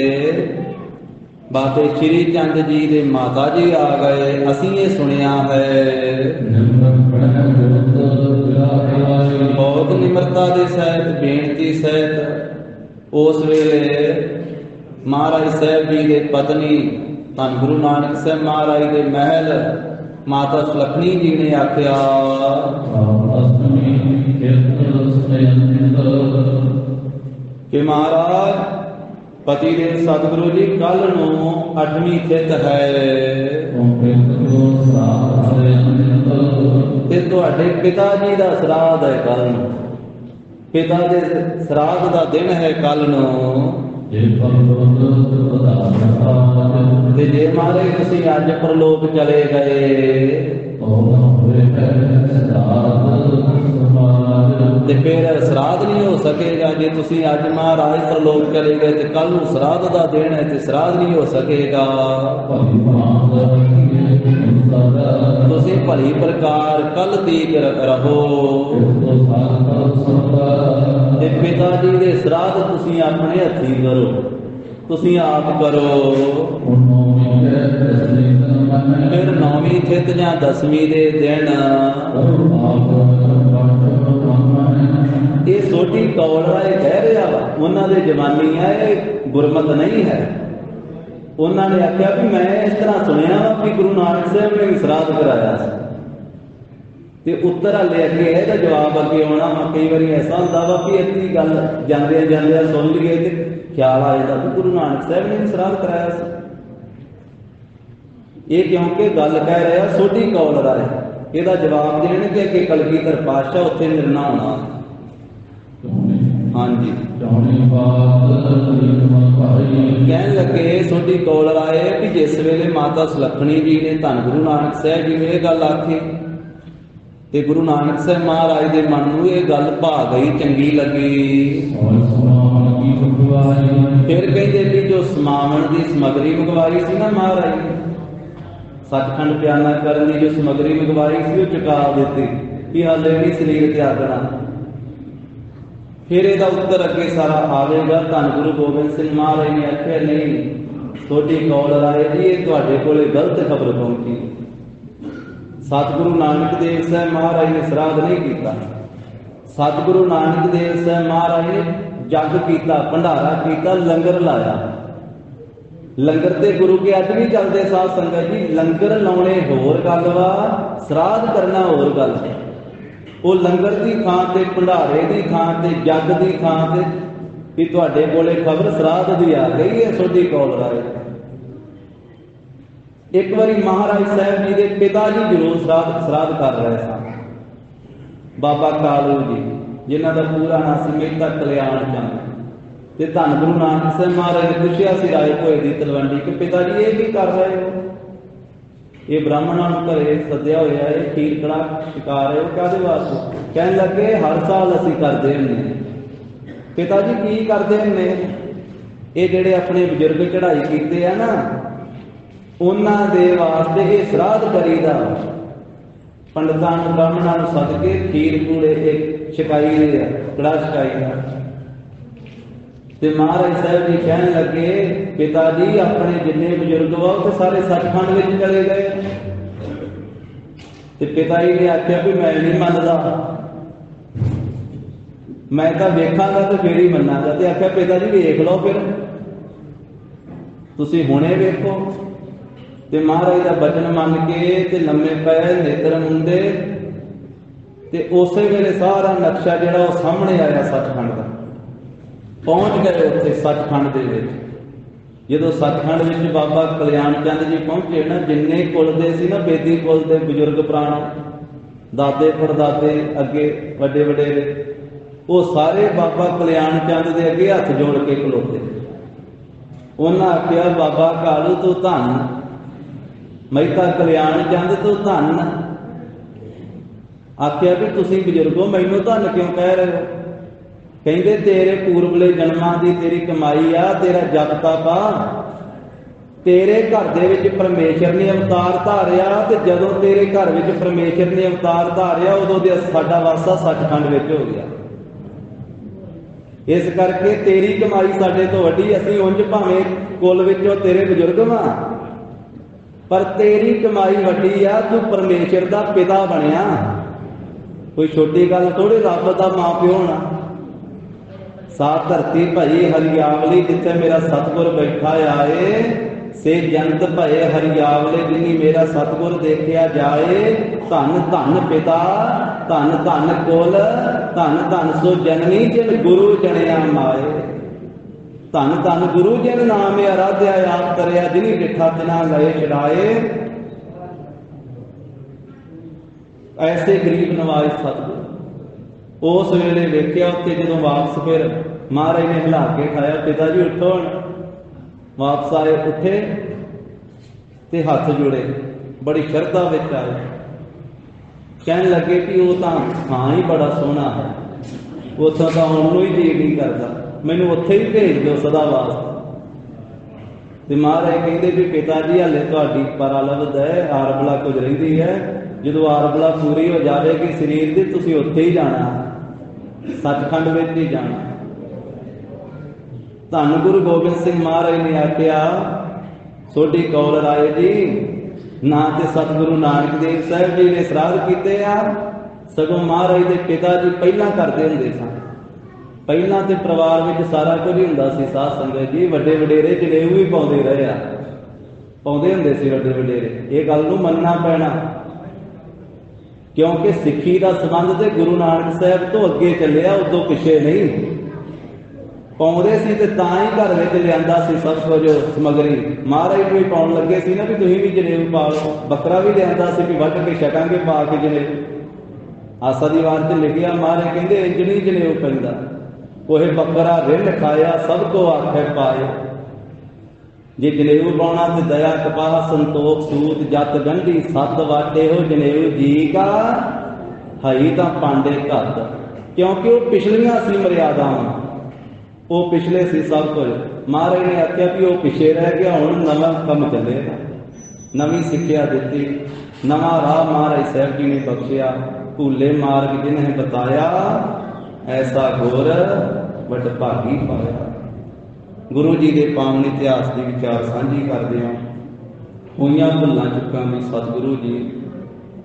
ਬਾਬੇ ਸ਼੍ਰੀ ਚੰਦ ਜੀ ਦੇ ਮਾਤਾ ਜੀ ਆ ਗਏ। ਅਸੀਂ ਇਹ ਸੁਣਿਆ ਹੈ। ਬਹੁਤ ਨਿਮਰਤਾ ਦੇ ਸਹਿਤ ਬੇਨਤੀ ਸਹਿਤ ਉਸ ਵੇਲੇ ਮਹਾਰਾਜ ਸਾਹਿਬ ਜੀ ਦੇ ਪਤਨੀ ਧੰਨ ਗੁਰੂ ਨਾਨਕ ਸਾਹਿਬ ਮਹਾਰਾਜ ਦੇ ਮਹਿਲ ਮਾਤਾ ਸੁਲੱਖਣੀ ਜੀ ਨੇ ਆਖਿਆ ਕਿ ਮਹਾਰਾਜ ਪਤੀ ਦੇ ਸਤਿਗੁਰੂ ਜੀ ਕੱਲ ਨੂੰ 8ਵੀਂ ਤਿਥ ਹੈ ਤੇ ਤੁਹਾਡੇ ਪਿਤਾ ਜੀ ਦਾ ਸਰਾਧ ਹੈ ਕੱਲ ਨੂੰ। ਪਿਤਾ ਦੇ ਸਰਾਧ ਦਾ ਦਿਨ ਹੈ ਕੱਲ ਨੂੰ। ਤੇ ਜੇ ਮਾਰੇ ਤੁਸੀਂ ਅੱਜ ਪ੍ਰਲੋਕ ਚਲੇ ਗਏ ਤੇ ਫਿਰ ਸਰਾਧ ਨਹੀਂ ਹੋ ਸਕੇਗਾ। ਜੇ ਤੁਸੀਂ ਅੱਜ ਮਹਾਰਾਜ ਪ੍ਰਲੋਕ ਚਲੇ ਗਏ ਤੇ ਕੱਲ ਨੂੰ ਸਰਾਧ ਦਾ ਦਿਨ ਹੈ ਤੇ ਸਰਾਧ ਨਹੀਂ ਹੋ ਸਕੇਗਾ। ਤੁਸੀਂ ਭਲੀ ਪ੍ਰਕਾਰ ਕੱਲ ਤੀਕ ਰਹੋ ਤੇ ਪਿਤਾ ਜੀ ਦੇ ਸਰਾਧ ਤੁਸੀਂ ਆਪਣੇ ਹੱਥੀਂ ਕਰੋ, ਤੁਸੀਂ ਆਪ ਕਰੋ। ਫਿਰ 9ਵੀਂ ਤਿਥ ਜਾਂ 10ਵੀਂ ਦੇ ਦਿਨ ਇਹ ਸੋਢੀ ਕੌਲ ਰਾਏ ਕਹਿ ਰਿਹਾ ਵਾ। ਉਹਨਾਂ ਦੇ ਜਵਾਨੀ ਆ, ਇਹ ਗੁਰਮਤ ਨਹੀਂ ਹੈ। ਉਹਨਾਂ ਨੇ ਆਖਿਆ ਵੀ ਮੈਂ ਇਸ ਤਰ੍ਹਾਂ ਸੁਣਿਆ ਵਾ ਕਿ ਗੁਰੂ ਨਾਨਕ ਸਾਹਿਬ ਨੇ ਵੀ ਸਰਾਧ ਕਰਾਇਆ ਸੀ। ਤੇ ਉੱਤਰ ਹਾਲੇ ਅੱਗੇ ਇਹਦਾ ਜਵਾਬ ਅੱਗੇ ਆਉਣਾ ਵਾ। ਕਈ ਵਾਰੀ ਐਸਾ ਹੁੰਦਾ ਵਾ ਕਿ ਇੱਥੇ ਗੱਲ ਜਾਂਦੇ ਸੁਣ ਲਈਏ ਤੇ ਖਿਆਲ ਆ ਜਾਂਦਾ ਕਿ ਗੁਰੂ ਨਾਨਕ ਸਾਹਿਬ ਨੇ ਵੀ ਸਰਾਧ ਕਰਾਇਆ ਸੀ। ਇਹ ਕਿਉਂਕਿ ਗੱਲ ਕਹਿ ਰਿਹਾ ਸੋਢੀ ਕੌਲ ਰਾਏ। ਇਹਦਾ ਜਵਾਬ ਦੇਣਗੇ ਕਿ ਕਲਗੀਧਰ ਪਾਤਸ਼ਾਹ ਉੱਥੇ ਨਿਰਣਾ ਹੋਣਾ। ਹਾਂਜੀ ਕਹਿਣ ਲੱਗੇ ਸੋਢੀ ਕੌਲ ਰਾਏ ਕਿ ਜਿਸ ਵੇਲੇ ਮਾਤਾ ਸੁਲੱਖਣੀ ਜੀ ਨੇ ਧੰਨ ਗੁਰੂ ਨਾਨਕ ਸਾਹਿਬ ਜੀ ਨੂੰ ਇਹ ਗੱਲ ਆਖੀ ਤੇ ਗੁਰੂ ਨਾਨਕ ਸਾਹਿਬ ਮਹਾਰਾਜ ਦੇ ਮਨ ਨੂੰ ਇਹ ਗੱਲ ਭਾ ਗਈ, ਚੰਗੀ ਲੱਗੀ। ਫਿਰ ਕਹਿੰਦੇ ਵੀ ਜੋ ਸਮਾਵਣ ਦੀ ਸਮੱਗਰੀ ਮੰਗਵਾਈ ਸੀ ਨਾ ਮਹਾਰਾਜ ਨੇ, ਸੱਚਖੰਡ ਪਿਆਰਨਾ ਕਰਨ ਦੀ ਜੋ ਸਮੱਗਰੀ ਮੰਗਵਾਈ ਸੀ ਉਹ ਚੁਕਾ ਦਿੱਤੀ ਕਿ ਹਾਲੇ ਵੀ ਸਰੀਰ ਤਿਆਗਣਾ। ਫਿਰ ਇਹਦਾ ਉੱਤਰ ਅੱਗੇ ਸਾਰਾ ਆਵੇਗਾ। ਧੰਨ ਗੁਰੂ ਗੋਬਿੰਦ ਸਿੰਘ ਮਹਾਰਾਜ ਨੇ ਆਖਿਆ ਨਹੀਂ ਸੋਢੀ ਕੌਲ ਰਾਏ ਜੀ ਇਹ ਤੁਹਾਡੇ ਕੋਲੇ ਗਲਤ ਖਬਰ ਪਹੁੰਚੀ। ਸਤਿਗੁਰੂ ਨਾਨਕ ਦੇਵ ਸਾਹਿਬ ਮਹਾਰਾਜ ਨੇ ਸਰਾਧ ਨਹੀਂ ਕੀਤਾ। ਸਤਿਗੁਰੂ ਨਾਨਕ ਦੇਵ ਸਾਹਿਬ ਮਹਾਰਾਜ ਨੇ ਜੱਗ ਕੀਤਾ, ਭੰਡਾਰਾ ਕੀਤਾ, ਲੰਗਰ ਲਾਇਆ। ਲੰਗਰ ਤੇ ਗੁਰੂ ਕੇ ਅੱਜ ਵੀ ਚੱਲਦੇ ਸਾਧ ਸੰਗਤ ਜੀ। ਲੰਗਰ ਲਾਉਣੇ ਹੋਰ ਗੱਲ ਵਾ, ਸਰਾਧ ਕਰਨਾ ਹੋਰ ਗੱਲ ਹੈ। ਉਹ ਲੰਗਰ ਦੀ ਥਾਂ ਤੇ, ਭੰਡਾਰੇ ਦੀ ਥਾਂ ਤੇ, ਜੱਗ ਦੀ ਥਾਂ ਤੇ ਵੀ ਤੁਹਾਡੇ ਕੋਲੇ ਖਬਰ ਸਰਾਧ ਦੀ ਆ ਗਈ ਹੈ ਸੋਢੀ ਕੌਲ ਰਾਏ। ਇੱਕ ਵਾਰੀ ਮਹਾਰਾਜ ਸਾਹਿਬ ਜੀ ਦੇ ਪਿਤਾ ਜੀ ਜ਼ਰੂਰ ਸਰਾਧ ਕਰ ਰਹੇ ਸਨ। ਬਾਬਾ ਕਾਲੂ ਜੀ ਜਿਨ੍ਹਾਂ ਦਾ ਪੂਰਾ ਨਾਮ ਸੀ ਮਹਿਤਾ ਕਲਿਆਣ ਚੰਦ। ਤੇ ਧੰਨ ਗੁਰੂ ਨਾਨਕ ਸਾਹਿਬ ਮਹਾਰਾਜ ਨੇ ਪੁੱਛਿਆ ਸੀ ਰਾਏ ਭੋਏ ਦੀ ਤਲਵੰਡੀ ਕਿ ਪਿਤਾ ਜੀ ਇਹ ਕੀ ਕਰ ਰਹੇ ਹੋ? ਇਹ ਬ੍ਰਾਹਮਣਾਂ ਨੂੰ ਘਰੇ ਸੱਦਿਆ ਹੋਇਆ, ਇਹ ਖੀਰ ਕੜਾ ਛਕਾ ਰਹੇ ਹੋ, ਕਾਹਦੇ ਵਾਸਤੇ? ਕਹਿਣ ਲੱਗੇ ਹਰ ਸਾਲ ਅਸੀਂ ਕਰਦੇ ਹੁੰਦੇ। ਪਿਤਾ ਜੀ ਕੀ ਕਰਦੇ ਹੁੰਦੇ? ਇਹ ਜਿਹੜੇ ਆਪਣੇ ਬਜ਼ੁਰਗ ਚੜ੍ਹਾਈ ਕੀਤੇ ਆ ਨਾ ਉਹਨਾਂ ਦੇ ਵਾਸਤੇ ਇਹ ਸਰਾਧ ਕਰੀਦਾ। ਪੰਡਤਾਂ ਨੂੰ ਬ੍ਰਾਹਮਣਾਂ ਨੂੰ ਸੱਦ ਕੇ ਖੀਰ ਪੂੜੇ ਇੱਕ ਛਕਾਈ ਦੇ ਆ, ਕੜਾ ਛਕਾਈ ਦਾ। ਤੇ ਮਹਾਰਾਜ ਸਾਹਿਬ ਜੀ ਕਹਿਣ ਲੱਗੇ ਪਿਤਾ ਜੀ ਆਪਣੇ ਜਿੰਨੇ ਬਜ਼ੁਰਗ ਵਾ ਉਹ ਸਾਰੇ ਸੱਚਖੰਡ ਵਿੱਚ ਚਲੇ ਗਏ। ਤੇ ਪਿਤਾ ਜੀ ਨੇ ਆਖਿਆ ਵੀ ਮੈਂ ਨਹੀਂ ਮੰਨਦਾ, ਮੈਂ ਤਾਂ ਵੇਖਾਂਗਾ ਤੇ ਫੇਰ ਹੀ ਮੰਨਾਂਗਾ। ਤੇ ਆਖਿਆ ਪਿਤਾ ਜੀ ਵੇਖ ਲਓ, ਫਿਰ ਤੁਸੀਂ ਹੁਣੇ ਵੇਖੋ। ਤੇ ਮਹਾਰਾਜ ਦਾ ਬਚਨ ਮੰਨ ਕੇ ਤੇ ਲੰਮੇ ਪਏ, ਨੇਤਰ ਮੁੰਦੇ ਤੇ ਉਸੇ ਵੇਲੇ ਸਾਰਾ ਨਕਸ਼ਾ ਜਿਹੜਾ ਉਹ ਸਾਹਮਣੇ ਆਇਆ ਸੱਚਖੰਡ ਦਾ। ਪਹੁੰਚ ਗਏ ਉੱਥੇ ਸੱਚਖੰਡ ਦੇ ਵਿੱਚ। ਜਦੋਂ ਸੱਚਖੰਡ ਵਿੱਚ ਬਾਬਾ ਕਲਿਆਣ ਚੰਦ ਜੀ ਪਹੁੰਚੇ ਨਾ, ਜਿੰਨੇ ਕੁਲ ਦੇ ਸੀ ਨਾ, ਬੇਦੀ ਕੁਲ ਦੇ ਬਜ਼ੁਰਗ ਪੁਰਾਣੇ, ਦਾਦੇ ਪੜਦਾਦੇ ਅੱਗੇ ਵੱਡੇ ਵਡੇਰੇ, ਉਹ ਸਾਰੇ ਬਾਬਾ ਕਲਿਆਣ ਚੰਦ ਦੇ ਅੱਗੇ ਹੱਥ ਜੋੜ ਕੇ ਖਲੋਤੇ। ਉਹਨਾਂ ਆਖਿਆ, ਬਾਬਾ ਕਾਲੂ ਤੂੰ ਧੰਨ, ਮਹਿਤਾ ਕਲਿਆਣ ਚੰਦ ਤੂੰ ਧੰਨ। ਆਖਿਆ ਵੀ ਤੁਸੀਂ ਬਜ਼ੁਰਗੋ ਮੈਨੂੰ ਧੰਨ ਕਿਉਂ ਕਹਿ ਰਹੇ ਹੋ? ਕਹਿੰਦੇ ਤੇਰੇ ਪੂਰਬਲੇ ਜਨਮਾਂ ਦੀ ਤੇਰੀ ਕਮਾਈ ਆ, ਤੇਰਾ ਜਪ ਤਪ ਆ। ਤੇਰੇ ਘਰ ਦੇ ਵਿੱਚ ਪਰਮੇਸ਼ਰ ਨੇ ਅਵਤਾਰ ਧਾਰਿਆ, ਤੇ ਜਦੋਂ ਤੇਰੇ ਘਰ ਵਿੱਚ ਪਰਮੇਸ਼ਰ ਨੇ ਅਵਤਾਰ ਧਾਰਿਆ ਉਦੋਂ ਦੇ ਸਾਡਾ ਵਾਸਾ ਸੱਚਖੰਡ ਵਿੱਚ ਹੋ ਗਿਆ। ਇਸ ਕਰਕੇ ਤੇਰੀ ਕਮਾਈ ਸਾਡੇ ਤੋਂ ਵੱਡੀ। ਅਸੀਂ ਉਂਝ ਭਾਵੇਂ ਕੁਲ ਵਿੱਚੋਂ ਤੇਰੇ ਬਜ਼ੁਰਗ ਵਾਂ, ਪਰ ਤੇਰੀ ਕਮਾਈ ਵੱਡੀ ਆ। ਤੂੰ ਪਰਮੇਸ਼ਰ ਦਾ ਪਿਤਾ ਬਣਿਆ, ਕੋਈ ਛੋਟੀ ਗੱਲ ਥੋੜੀ, ਰੱਬ ਦਾ ਮਾਂ ਪਿਓ ਹੋਣਾ। ਸਾਥ ਧਰਤੀ ਭਈ ਹਰਿਆਵਲੀ, ਜਿੱਥੇ ਮੇਰਾ ਸਤਿਗੁਰ ਬੈਠਾ ਆਏ, ਸੇ ਜੰਤ ਭਏ ਹਰਿਆਵਲੇ, ਜਿਨੀ ਮੇਰਾ ਸਤਿਗੁਰ ਦੇਖਿਆ ਜਾਏ। ਧੰਨ ਧੰਨ ਪਿਤਾ, ਧੰਨ ਧੰਨ ਕੁਲ, ਧੰਨ ਧੰਨ ਸੋ ਜਨਨੀ, ਜਿਨ ਗੁਰੂ ਜਣਿਆ ਮਾਏ। ਧੰਨ ਧੰਨ ਗੁਰੂ ਜਿਨ ਨਾਮ ਆਰਾਧਿਆ ਆਪ ਕਰਿਆ, ਜਿਨੀ ਡਿਠਾ ਤਿਨਾ ਗਏ ਛਡਾਏ। ਐਸੇ ਗਰੀਬ ਨਵਾਜ਼ ਸਤਿਗੁਰ ਉਸ ਵੇਲੇ ਵੇਖਿਆ ਉੱਥੇ, ਜਦੋਂ ਵਾਪਸ ਫਿਰ ਮਹਾਰਾਜ ਨੇ ਹਿਲਾ ਕੇ ਖਾਇਆ, ਪਿਤਾ ਜੀ ਉੱਠੋ ਹੁਣ। ਵਾਪਸ ਆਏ, ਉੱਠੇ ਤੇ ਹੱਥ ਜੋੜੇ, ਬੜੀ ਸ਼ਰਧਾ ਵਿੱਚ ਆਏ। ਕਹਿਣ ਲੱਗੇ ਕਿ ਉਹ ਤਾਂ ਥਾਂ ਹੀ ਬੜਾ ਸੋਹਣਾ ਹੈ, ਉੱਥੋਂ ਤਾਂ ਆਉਣ ਨੂੰ ਹੀ ਜੀ ਨਹੀਂ ਕਰਦਾ, ਮੈਨੂੰ ਉੱਥੇ ਹੀ ਭੇਜ ਦਿਓ ਸਦਾ ਵਾਸਤੇ। ਤੇ ਮਹਾਰਾਜ ਕਹਿੰਦੇ ਵੀ ਪਿਤਾ ਜੀ ਹਾਲੇ ਤੁਹਾਡੀ ਪਰਾਲਬਧ ਹੈ, ਆਰਬਲਾ ਕੁਝ ਰਹਿੰਦੀ ਹੈ। ਜਦੋਂ ਆਰਬਲਾ ਪੂਰੀ ਹੋ ਜਾਵੇਗੀ ਸਰੀਰ ਦੀ, ਤੁਸੀਂ ਉੱਥੇ ਹੀ ਜਾਣਾ, ਸੱਚਖੰਡ ਵਿੱਚ ਹੀ ਜਾਣਾ। ਧੰਨ ਗੁਰੂ ਗੋਬਿੰਦ ਸਿੰਘ ਮਹਾਰਾਜ ਨੇ ਆਖਿਆ, ਸੋਢੀ ਕੌਲ ਰਾਏ ਜੀ, ਨਾ ਤੇ ਸਤਿਗੁਰੂ ਨਾਨਕ ਦੇਵ ਸਾਹਿਬ ਜੀ ਨੇ ਸਰਾਧ ਕੀਤੇ ਆ, ਸਗੋਂ ਮਹਾਰਾਜ ਦੇ ਪਿਤਾ ਜੀ ਪਹਿਲਾਂ ਕਰਦੇ ਹੁੰਦੇ ਸਨ। ਪਹਿਲਾਂ ਤੇ ਪਰਿਵਾਰ ਵਿੱਚ ਸਾਰਾ ਕੁਝ ਹੀ ਹੁੰਦਾ ਸੀ। ਸਾਧ ਸੰਗਤ ਜੀ, ਵੱਡੇ ਵਡੇਰੇ ਜਨੇਊ ਵੀ ਪਾਉਂਦੇ ਰਹੇ ਆ, ਪਾਉਂਦੇ ਹੁੰਦੇ ਸੀ ਵੱਡੇ ਵਡੇਰੇ। ਇਹ ਗੱਲ ਨੂੰ ਮੰਨਣਾ ਪੈਣਾ, ਕਿਉਂਕਿ ਸਿੱਖੀ ਦਾ ਸੰਬੰਧ ਤੇ ਗੁਰੂ ਨਾਨਕ ਸਾਹਿਬ ਤੋਂ ਅੱਗੇ ਚੱਲਿਆ, ਉਦੋਂ ਪਿੱਛੇ ਨਹੀਂ। ਪਾਉਂਦੇ ਸੀ ਤੇ ਤਾਂ ਹੀ ਘਰ ਵਿੱਚ ਲਿਆਂਦਾ ਸੀ ਸਭ ਕੁਝ ਸਮਗਰੀ। ਮਹਾਰਾਜ ਨੂੰ ਵੀ ਪਾਉਣ ਲੱਗੇ ਸੀ ਨਾ ਵੀ ਤੁਸੀਂ ਵੀ ਜਨੇਊ ਪਾ ਲਓ। ਬੱਕਰਾ ਵੀ ਲਿਆਂਦਾ ਸੀ ਵੀ ਵੱਢ ਕੇ ਛਕਾਂਗੇ ਪਾ ਕੇ ਜਨੇਊ। ਆਸਾ ਦੀ ਵਾਰ 'ਚ ਲਿਖਿਆ, ਮਹਾਰਾਜ ਕਹਿੰਦੇ ਇੰਜ ਨਹੀਂ ਜਨੇਊ ਪੈਂਦਾ, ਕੋਹੇ ਬੱਕਰਾ ਰਿੰਨ ਖਾਇਆ, ਸਭ ਕੋ ਆਖੇ ਪਾਏ। ਜੇ ਜਨੇਊ ਪਾਉਣਾ ਤੇ ਦਇਆ ਕਪਾਹ ਸੰਤੋਖ ਸੂਤ, ਜਤ ਗੰਢੀ ਸੱਤ ਵਾਟੇ ਹੋ ਜਨੇਊ ਜੀ ਕਾ, ਹਈ ਤਾਂ ਪਾਂਡੇ ਘੱਟ। ਕਿਉਂਕਿ ਉਹ ਪਿਛਲੀਆਂ ਸੀ ਮਰਿਆਦਾਵਾਂ, ਉਹ ਪਿਛਲੇ ਸੀ ਸਭ ਕੁਝ। ਮਹਾਰਾਜ ਨੇ ਆਖਿਆ ਵੀ ਉਹ ਪਿੱਛੇ ਰਹਿ ਗਿਆ, ਹੁਣ ਨਵਾਂ ਕੰਮ ਚੱਲੇਗਾ। ਨਵੀਂ ਸਿੱਖਿਆ ਦਿੱਤੀ, ਨਵਾਂ ਰਾਹ ਮਹਾਰਾਜ ਸਾਹਿਬ ਜੀ ਨੇ ਬਖਸ਼ਿਆ। ਭੂਲੇ ਮਾਰਗ ਜਿਨ੍ਹੇ ਬਤਾਇਆ, ਐਸਾ ਗੁਰ ਵੱਡ ਭਾਗੀ ਪਾਇਆ। ਗੁਰੂ ਜੀ ਦੇ ਪਾਵਨ ਇਤਿਹਾਸ ਦੀ ਵਿਚਾਰ ਸਾਂਝੀ ਕਰਦੇ ਹਾਂ। ਹੋਈਆਂ ਭੁੱਲਾਂ ਚੁੱਕਾਂ ਦੀ ਸਤਿਗੁਰੂ ਜੀ,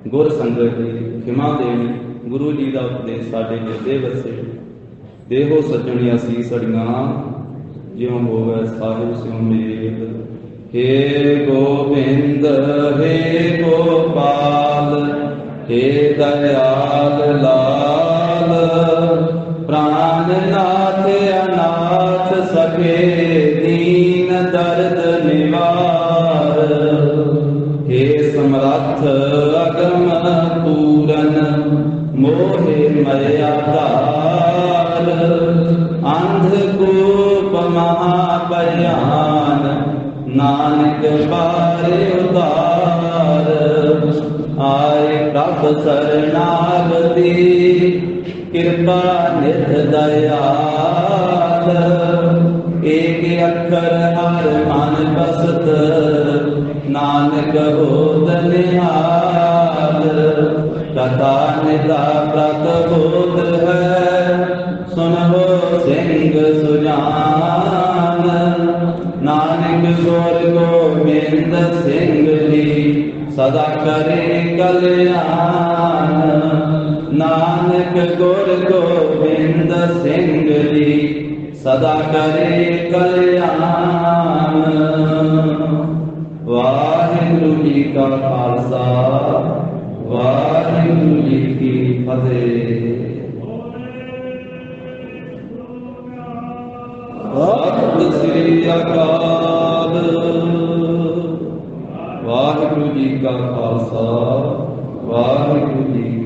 ਗੁਰ ਸੰਗਤ ਜੀ ਖਿਮਾ ਦੇਣੀ। ਗੁਰੂ ਜੀ ਦਾ ਉਪਦੇਸ਼ ਸਾਡੇ ਹਿਰਦੇ ਵਸੇ। ਦੇਹੋ ਸੱਜਣੀ ਅਸੀਸ ਅੜੀਆਂ, ਜਿਉਂ ਹੋਵੇ ਸਾਹਿਬ ਸਿਉ ਮੇਲ। ਹੇ ਗੋਬਿੰਦ ਹੇ ਗੋਪਾਲ, ਹੇ ਦਇਆਲ ਲਾਲ, ਪ੍ਰਾਨ ਨਾਥ ਅਨਾਥ ਸਖੇ, ਦੀਨ ਦਰਦ ਨਿਵਾਰ। ਹੇ ਸਮਰੱਥ ਅਗਮ ਪੂਰਨ, ਮੋਹਿ ਮਇਆ ਧਾਰ। ਅੰਧ ਕੂਪ ਮਹਾ ਭਿਆਨ, ਨਾਨਕ ਬਾਰਿ ਉਤਾਰ। ਆਏ ਪ੍ਰਭ ਸਰਨਾਗਤੀ, ਕਿਰਪਾ ਨਿਧ ਦਇਆਲ। ਏਕ ਅੱਖਰ ਹਰ ਮਨ ਬਸਤ, ਨਾਨਕ ਹੋਤ ਨਿਹਾਲ। ਕਥਾ ਨਿਦਾ ਪ੍ਰਤ ਹੋਤ ਹੈ, ਸੁਨਹੁ ਸਿੰਘ ਸੁਜਾਨ। ਨਾਨਕ ਗੁਰ ਗੋਬਿੰਦ ਸਿੰਘ ਜੀ, ਸਦਾ ਕਰੇ ਕਲਿਆਣ। ਨਾਨਕ ਗੁਰ ਗੋਬਿੰਦ ਸਿੰਘ ਜੀ, ਸਦਾ ਕਰੇ ਕਲਿਆਣ। ਵਾਹਿਗੁਰੂ ਜੀ ਕਾ ਖਾਲਸਾ, ਵਾਹਿਗੁਰੂ ਜੀ ਕੀ ਫਤਿਹ। ਸਤਿ ਸ੍ਰੀ ਅਕਾਲ। जी का खालसा वाहिगुरु जी